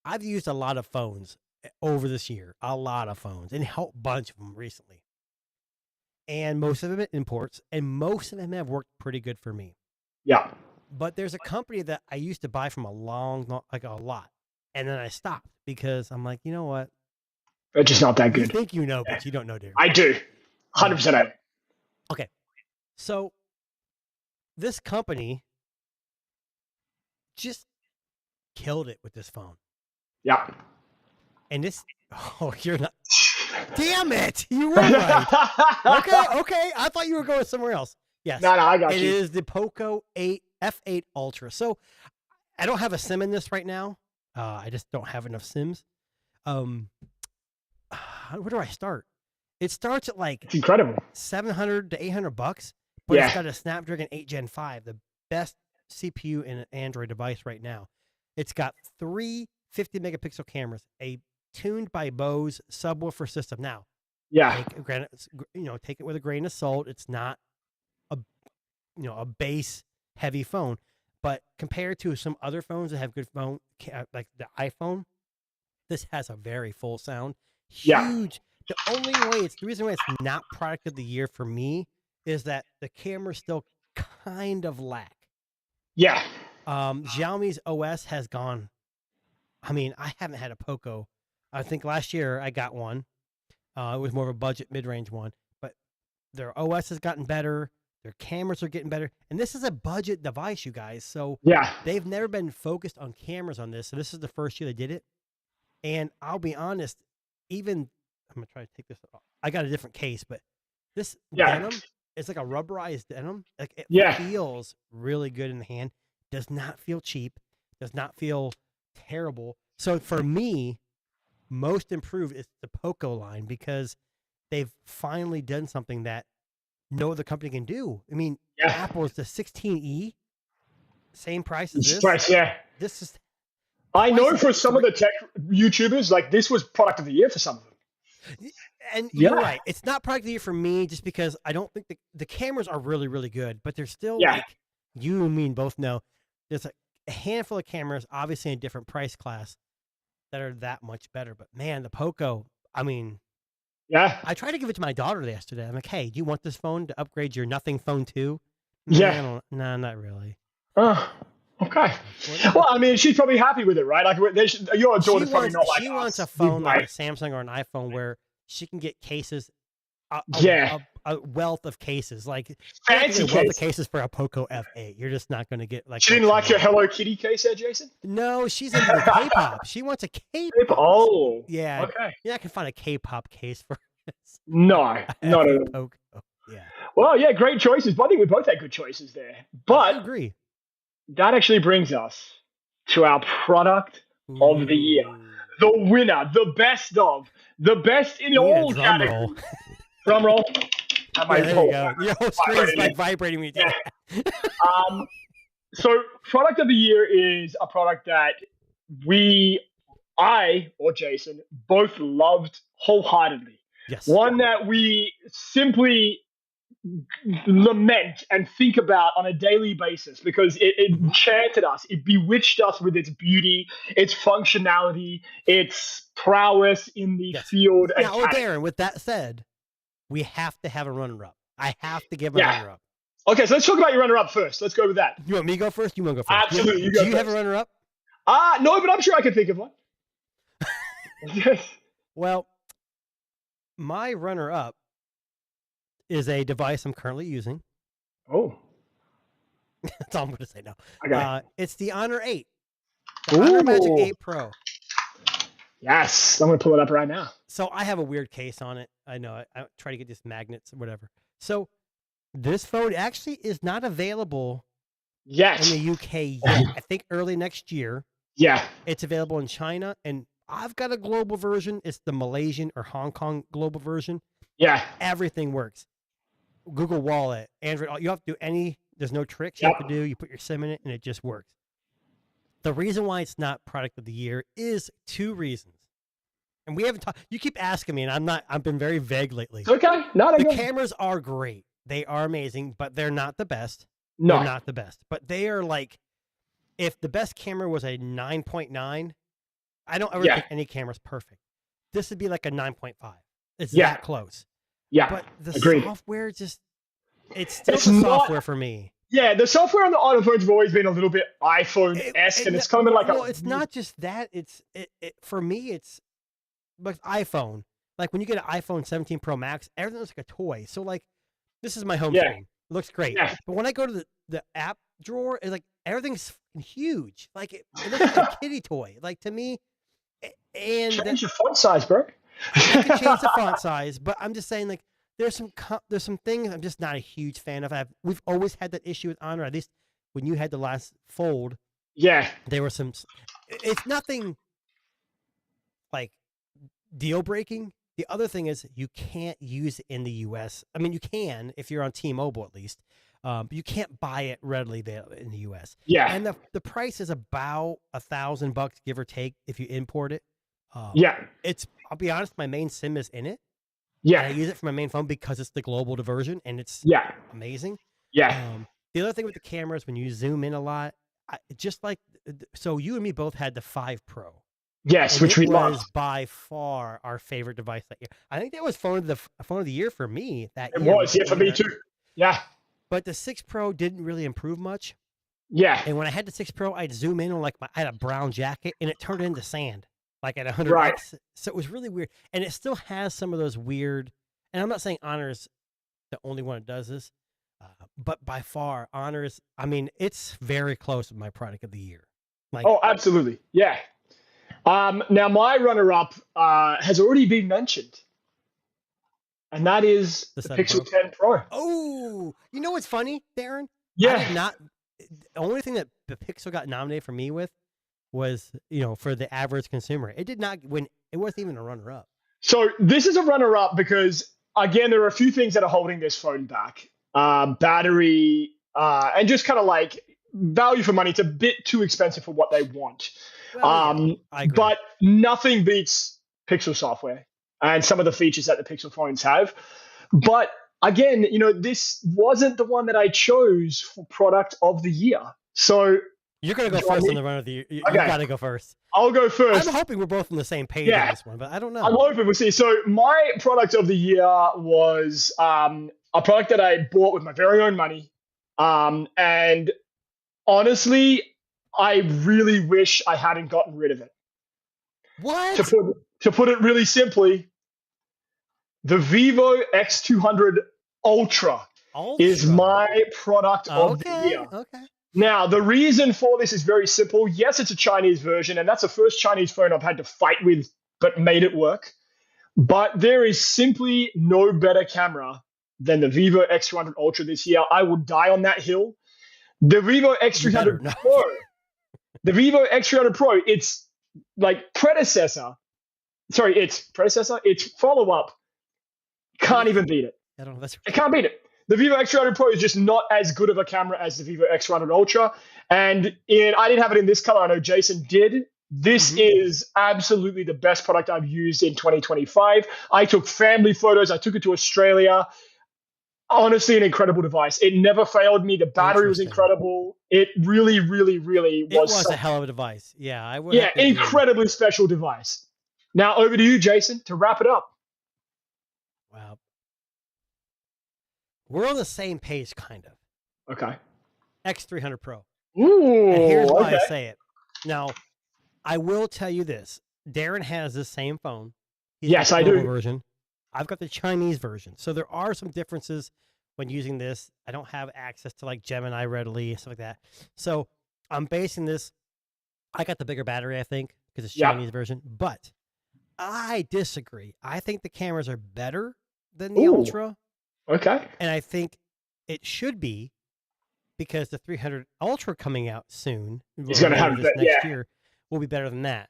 I've used a lot of phones over this year. A lot of phones, and a bunch of them recently. And most of them imports, and most of them have worked pretty good for me. Yeah. But there's a company that I used to buy from a lot, and then I stopped because I'm like, you know what? They're just not that good. You think you know, but you don't know, Darren. I do. 100% I do. Okay. So this company just killed it with this phone. Yeah. And this, you're not. Damn it! You were right. Okay. I thought you were going somewhere else. Yes. No, I got you. It is the Poco F8 Ultra. So I don't have a SIM in this right now. I just don't have enough SIMs. Where do I start? It starts at it's incredible. $700 to $800, but it's got a Snapdragon 8 Gen 5, the best CPU in an Android device right now. It's got 3 50-megapixel cameras, a tuned by Bose subwoofer system. Now, Yeah. take it with a grain of salt. It's not a bass heavy phone, but compared to some other phones that have good phone, like the iPhone, this has a very full sound. Yeah. Huge. The reason why it's not product of the year for me is that the cameras still kind of lack. Yeah. Xiaomi's OS has gone. I mean, I haven't had a Poco. I think last year I got one. It was more of a budget mid-range one, but their OS has gotten better. Their cameras are getting better. And this is a budget device, you guys. So Yeah. they've never been focused on cameras on this. So this is the first year they did it. And I'll be honest, I'm going to try to take this off. I got a different case, but this denim is like a rubberized denim. Like it feels really good in the hand. Does not feel cheap. Does not feel terrible. So for me, most improved is the Poco line because they've finally done something that no other company can do. I mean, Apple's the 16E, same price as this. Price, yeah. This is. I know for some of the tech YouTubers, like this was product of the year for some of them. And you're right. It's not product of the year for me just because I don't think the cameras are really, really good, but they're still like you and me both know there's a handful of cameras, obviously in a different price class, that are that much better. But man, the Poco, I mean, I tried to give it to my daughter yesterday. I'm like, hey, do you want this phone to upgrade your Nothing phone too? No, not really. Oh, okay. Well, I mean, she's probably happy with it, right? Like, your daughter's probably not like she wants a phone like a Samsung or an iPhone where she can get cases, a wealth of cases, like fancy wealth of cases for a Poco F8. You're just not going to get like. She didn't like your Hello Kitty case there, Jason? No, she's into the K-pop. She wants a K-pop. Oh, yeah. Okay. Yeah, I can find a K-pop case for this. No, not at all. Poco. Yeah. Well, yeah, great choices. But I think we both had good choices there. But I agree. That actually brings us to our product of the year. The winner, the best in all categories. Drum roll. There you go. Your whole screen is like vibrating with you. So product of the year is a product that I or Jason both loved wholeheartedly. Yes. One that we simply lament and think about on a daily basis because it enchanted us. It bewitched us with its beauty, its functionality, its prowess in the field. Now, Darren, with that said, we have to have a runner-up. I have to give a runner-up. Okay, so let's talk about your runner-up first. Let's go with that. You want me to go first? You want to go first? Absolutely. Do you have a runner-up? No, but I'm sure I can think of one. Well, my runner-up is a device I'm currently using. Oh. That's all I'm going to say now. Okay. It's the Honor 8. The Honor Magic 8 Pro. Yes. I'm going to pull it up right now. So I have a weird case on it. I know. I try to get these magnets or whatever. So this phone actually is not available in the UK yet. I think early next year. Yeah. It's available in China, and I've got a global version. It's the Malaysian or Hong Kong global version. Yeah. Everything works. Google Wallet, Android, you don't have to do there's no tricks you have to do. You put your SIM in it and it just works. The reason why it's not product of the year is 2 reasons. And we haven't talked, you keep asking me and I've been very vague lately. Okay. The cameras are great. They are amazing, but they're not the best. No. They're not the best. But they are like, if the best camera was a 9.9, I don't ever think any camera's perfect. This would be like a 9.5. It's that close. Yeah, but the agreed. software it's still the software for me. Yeah, the software on the iPhones have always been a little bit iPhone-esque, and it's kind of like it's not just that. It's for me, it's like iPhone. Like when you get an iPhone 17 Pro Max, everything looks like a toy. So like, this is my home screen. It looks great. Yeah. But when I go to the app drawer, it's like everything's huge. Like it looks like a kiddie toy. Like to me, and change your font size, bro. I can change the font size, but I'm just saying, like, there's some things I'm just not a huge fan of. We've always had that issue with Honor. At least when you had the last Fold, there were some. It's nothing like deal breaking. The other thing is you can't use it in the U.S. I mean, you can if you're on T-Mobile at least, But you can't buy it readily available in the U.S. Yeah. And the price is about $1,000, give or take, if you import it. Yeah. I'll be honest, my main SIM is in it. And I Yeah. use it for my main phone because it's the global version, and it's Yeah. amazing. Yeah. The other thing with the cameras, when you zoom in a lot, so you and me both had the 5 Pro. Yes, And which we it love. was by far our favorite device that year. I think that was phone of the year for me that It year. was, yeah, for me too. Yeah. But the 6 Pro didn't really improve much. Yeah. And when I had the 6 Pro, I'd zoom in on I had a brown jacket, and it turned into sand, like at 100x. Right. So it was really weird. And it still has some of those weird. And I'm not saying Honor's the only one that does this, but by far, Honor's. I mean, it's very close to my product of the year. Oh, absolutely. Yeah. Now, my runner-up has already been mentioned, and that is the 7 Pixel 10 Pro. Oh, you know what's funny, Darren? I Yeah. did not. The only thing that the Pixel got nominated for me with was, for the average consumer. It did not win. It wasn't even a runner-up. So this is a runner-up because, again, there are a few things that are holding this phone back. Battery and just kind of like value for money. It's a bit too expensive for what they want. Well, yeah, I agree. But nothing beats Pixel software and some of the features that the Pixel phones have. But again, this wasn't the one that I chose for product of the year. So you're going to go first in the run of the year. You Okay. got to go first. I'll go first. I'm hoping we're both on the same page Yeah. on this one, but I don't know. I'm hoping we'll see. So my product of the year was a product that I bought with my very own money. And honestly, I really wish I hadn't gotten rid of it. What? To put it really simply, the Vivo X200 Ultra is my product of the year. Okay. Now, the reason for this is very simple. Yes, it's a Chinese version, and that's the first Chinese phone I've had to fight with, but made it work. But there is simply no better camera than the Vivo X200 Ultra this year. I will die on that hill. The Vivo X300 Pro. The Vivo X300 Pro, it's like predecessor. Sorry, it's follow-up. Can't even beat it. I don't know. I can't beat it. The Vivo X300 Pro is just not as good of a camera as the Vivo X300 Ultra. And I didn't have it in this color. I know Jason did. This is absolutely the best product I've used in 2025. I took family photos. I took it to Australia. Honestly, an incredible device. It never failed me. The battery was incredible. It really, really, really was. It was a hell of a device. Yeah, I would. Yeah, incredibly special device. Now over to you, Jason, to wrap it up. Wow. We're on the same page, kind of. Okay. X300 Pro. Ooh. And here's why I say it. Now, I will tell you this. Darren has this same phone. Yes, I do. Version. I've got the Chinese version. So there are some differences when using this. I don't have access to like Gemini readily and stuff like that. So I'm basing this. I got the bigger battery, I think, because it's Chinese version. But I disagree. I think the cameras are better than the Ultra. Okay. And I think it should be because the 300 Ultra coming out soon. It's going to have this next year will be better than that.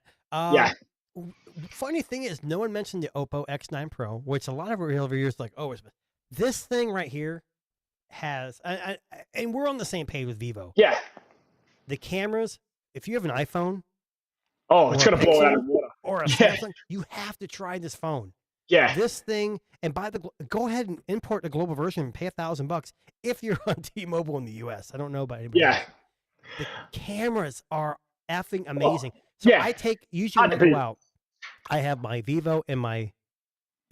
Funny thing is, no one mentioned the Oppo X9 Pro, which a lot of reviewers like, this thing right here has, and we're on the same page with Vivo. Yeah. The cameras, if you have an iPhone, it's going to blow it out of the water. Or a Samsung, you have to try this phone. Yeah. This thing, and go ahead and import the global version and pay $1,000 if you're on T-Mobile in the US. I don't know about anybody. Yeah. The cameras are effing amazing. So I take usually when I go out, I have my Vivo and my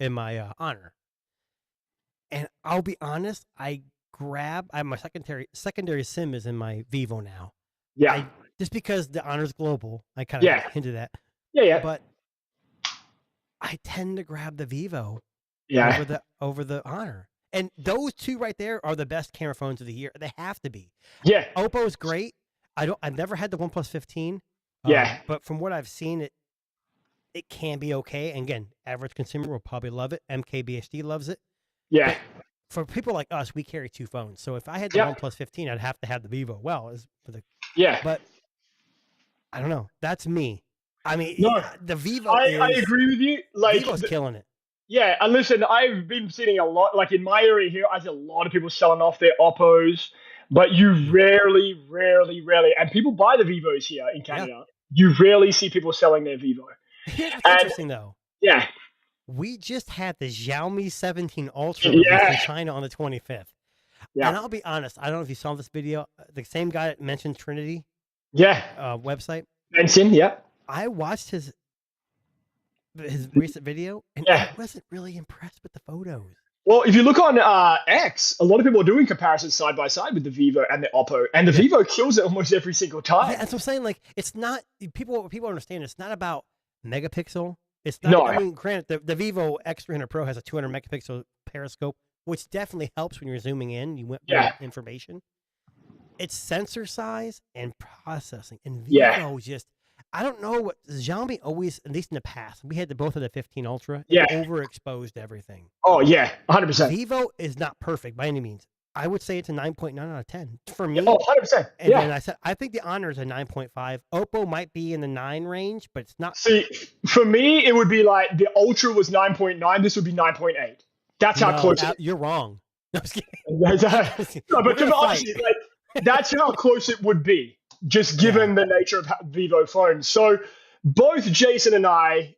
Honor, and I'll be honest, I have my secondary SIM is in my Vivo now. Yeah. Just because the Honor's global, I kind of hinted at. Yeah. But I tend to grab the Vivo over the Honor. And those two right there are the best camera phones of the year. They have to be. Yeah. Oppo's great. I've never had the OnePlus 15. But from what I've seen, it can be okay. And again, average consumer will probably love it. MKBHD loves it. Yeah. But for people like us, we carry two phones. So if I had the OnePlus 15, I'd have to have the Vivo. But I don't know. That's me. I mean, the Vivo. I agree with you. Like Vivo's killing it. Yeah, and listen, I've been seeing a lot, like in my area here, I see a lot of people selling off their Oppos, but you Mm. rarely, and people buy the Vivos here in Yeah. Canada. You rarely see people selling their Vivo. Here's what's And interesting though. yeah, We just had the Xiaomi 17 Ultra Yeah. released in China on the 25th. Yeah. And I'll be honest, I don't know if you saw this video. The same guy that mentioned Trinity yeah, website. Benson, yeah. I watched his recent video, and Yeah. I wasn't really impressed with the photos. Well, if you look on X, a lot of people are doing comparisons side by side with the Vivo and the Oppo, and the Vivo kills it almost every single time. Yeah, that's what I'm saying. Like, it's not people understand. It's not about megapixel. It's not. No. I mean, granted, the Vivo X300 Pro has a 200 megapixel periscope, which definitely helps when you're zooming in. You want more Yeah. information. It's sensor size and processing, and Vivo Yeah. just. I don't know what Xiaomi always, at least in the past, we had both of the 15 Ultra. Yeah. Overexposed everything. Oh yeah, 100%. Vivo is not perfect by any means. I would say it's a 9.9 out of 10 for me. Oh, 100%. And Yeah. then I said, I think the Honor is a 9.5. Oppo might be in the 9 range, but it's not. See, for me, it would be like the Ultra was 9.9. This would be 9.8. That's how No, close. you're wrong. No, I'm just kidding. No, We're but to gonna be fight. honest, like, that's how close it would be, just given the nature of Vivo phones. So both Jason and I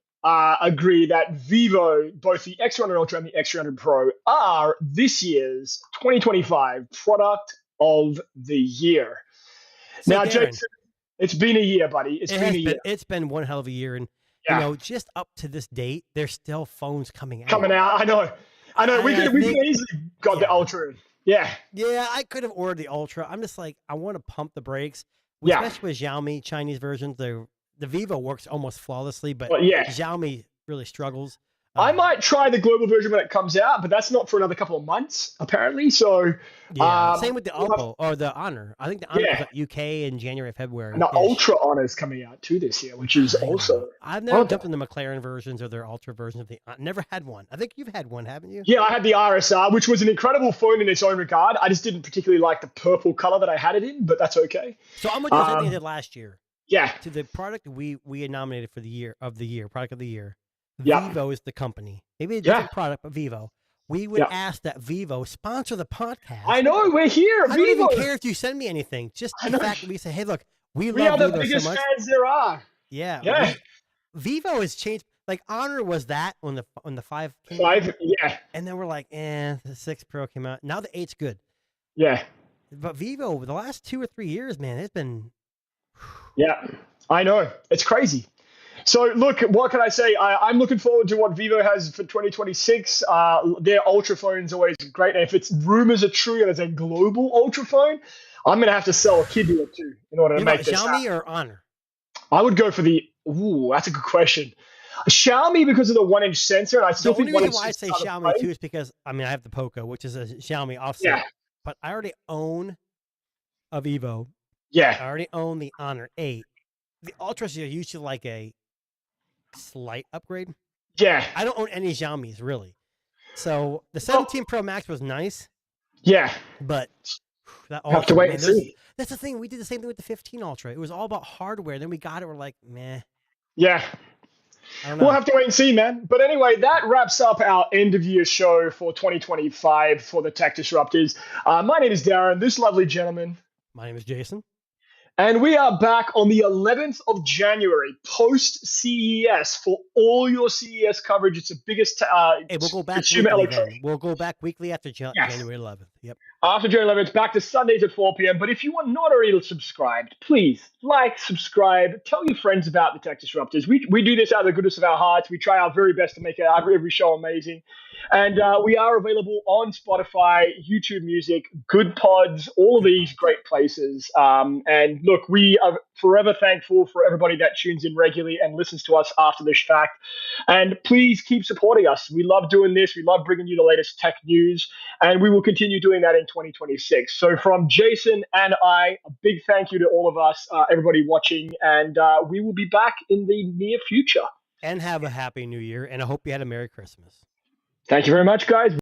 agree that Vivo, both the X300 Ultra and the X300 Pro, are this year's 2025 product of the year. So, Now, Darren, Jason, it's been a year, buddy. It's been a year. It's been one hell of a year. And, Yeah. you know, just up to this date, there's still phones coming out. Coming out. I know. We I could think- easily got the Ultra in. Yeah. Yeah, I could have ordered the Ultra. I'm just like, I want to pump the brakes. Yeah. Especially with Xiaomi Chinese versions. The Vivo works almost flawlessly, but Well, yeah. Xiaomi really struggles. I might try the global version when it comes out, but that's not for another couple of months, apparently. So, Yeah, same with the we'll have- Oppo or the Honor. I think the Honor Yeah. was at UK in January, February. and the Ultra Honor is coming out too this year, which is also. I've never Okay. jumped in the McLaren versions or their Ultra versions of the. Never had one. I think you've had one, haven't you? Yeah, I had the RSR, which was an incredible phone in its own regard. I just didn't particularly like the purple color that I had it in, but that's okay. So I'm gonna do something I did last year. Yeah. To the product we nominated for the product of the year. Yeah. Vivo is the company. Maybe a different product, but Vivo. We would Yeah. ask that Vivo sponsor the podcast. I know, we're here. I don't even Vivo. care if you send me anything. Just I the know. fact that we say, hey, look, we We love are the Vivo biggest so much. fans there are. Yeah. Yeah. Vivo has changed. Like Honor was that when the 5 came out, 5, yeah. and then we're like, the 6 Pro came out. Now the 8's good. Yeah. But Vivo, the last 2 or 3 years, man, it's been. Yeah, I know. It's crazy. So, look, what can I say? I'm looking forward to what Vivo has for 2026. Their Ultra phone's always great. And if its rumors are true and it's a global Ultra phone, I'm going to have to sell a kidney or two in order to You know, make this Xiaomi happen. or Honor? I would go for the... Ooh, that's a good question. Xiaomi because of the 1-inch sensor. And I The still only think reason 1-inch why I say sensor Xiaomi too is because I have the Poco, which is a Xiaomi offset. Yeah. But I already own a Vivo. I Yeah. already own the Honor 8. The Ultras are usually like a slight upgrade. Yeah. I don't own any Xiaomis really. So the 17 Pro Max was nice, Yeah. but that Have to Ultra, wait man, and see. that's the thing. We did the same thing with the 15 Ultra. It was all about hardware. Then we got it. We're like, meh. Yeah. I don't know. We'll have to wait and see, man. But anyway, that wraps up our end of year show for 2025 for the Tech Disruptors. My name is Darren, this lovely gentleman. My name is Jason. And we are back on the 11th of January, post CES, for all your CES coverage. It's the biggest Hey, we'll go back consumer weekly electronics. then. We'll go back weekly after Yes. January 11th. Yep. After January 11th, back to Sundays at 4 p.m. But if you are not already subscribed, please like, subscribe, tell your friends about the Tech Disruptors. We do this out of the goodness of our hearts. We try our very best to make every show amazing. And we are available on Spotify, YouTube Music, Good Pods, all of these great places. And look, we are forever thankful for everybody that tunes in regularly and listens to us after this fact. And please keep supporting us. We love doing this. We love bringing you the latest tech news. And we will continue doing that in 2026. So from Jason and I, a big thank you to all of us, everybody watching. And we will be back in the near future. And have a happy new year. And I hope you had a Merry Christmas. Thank you very much, guys.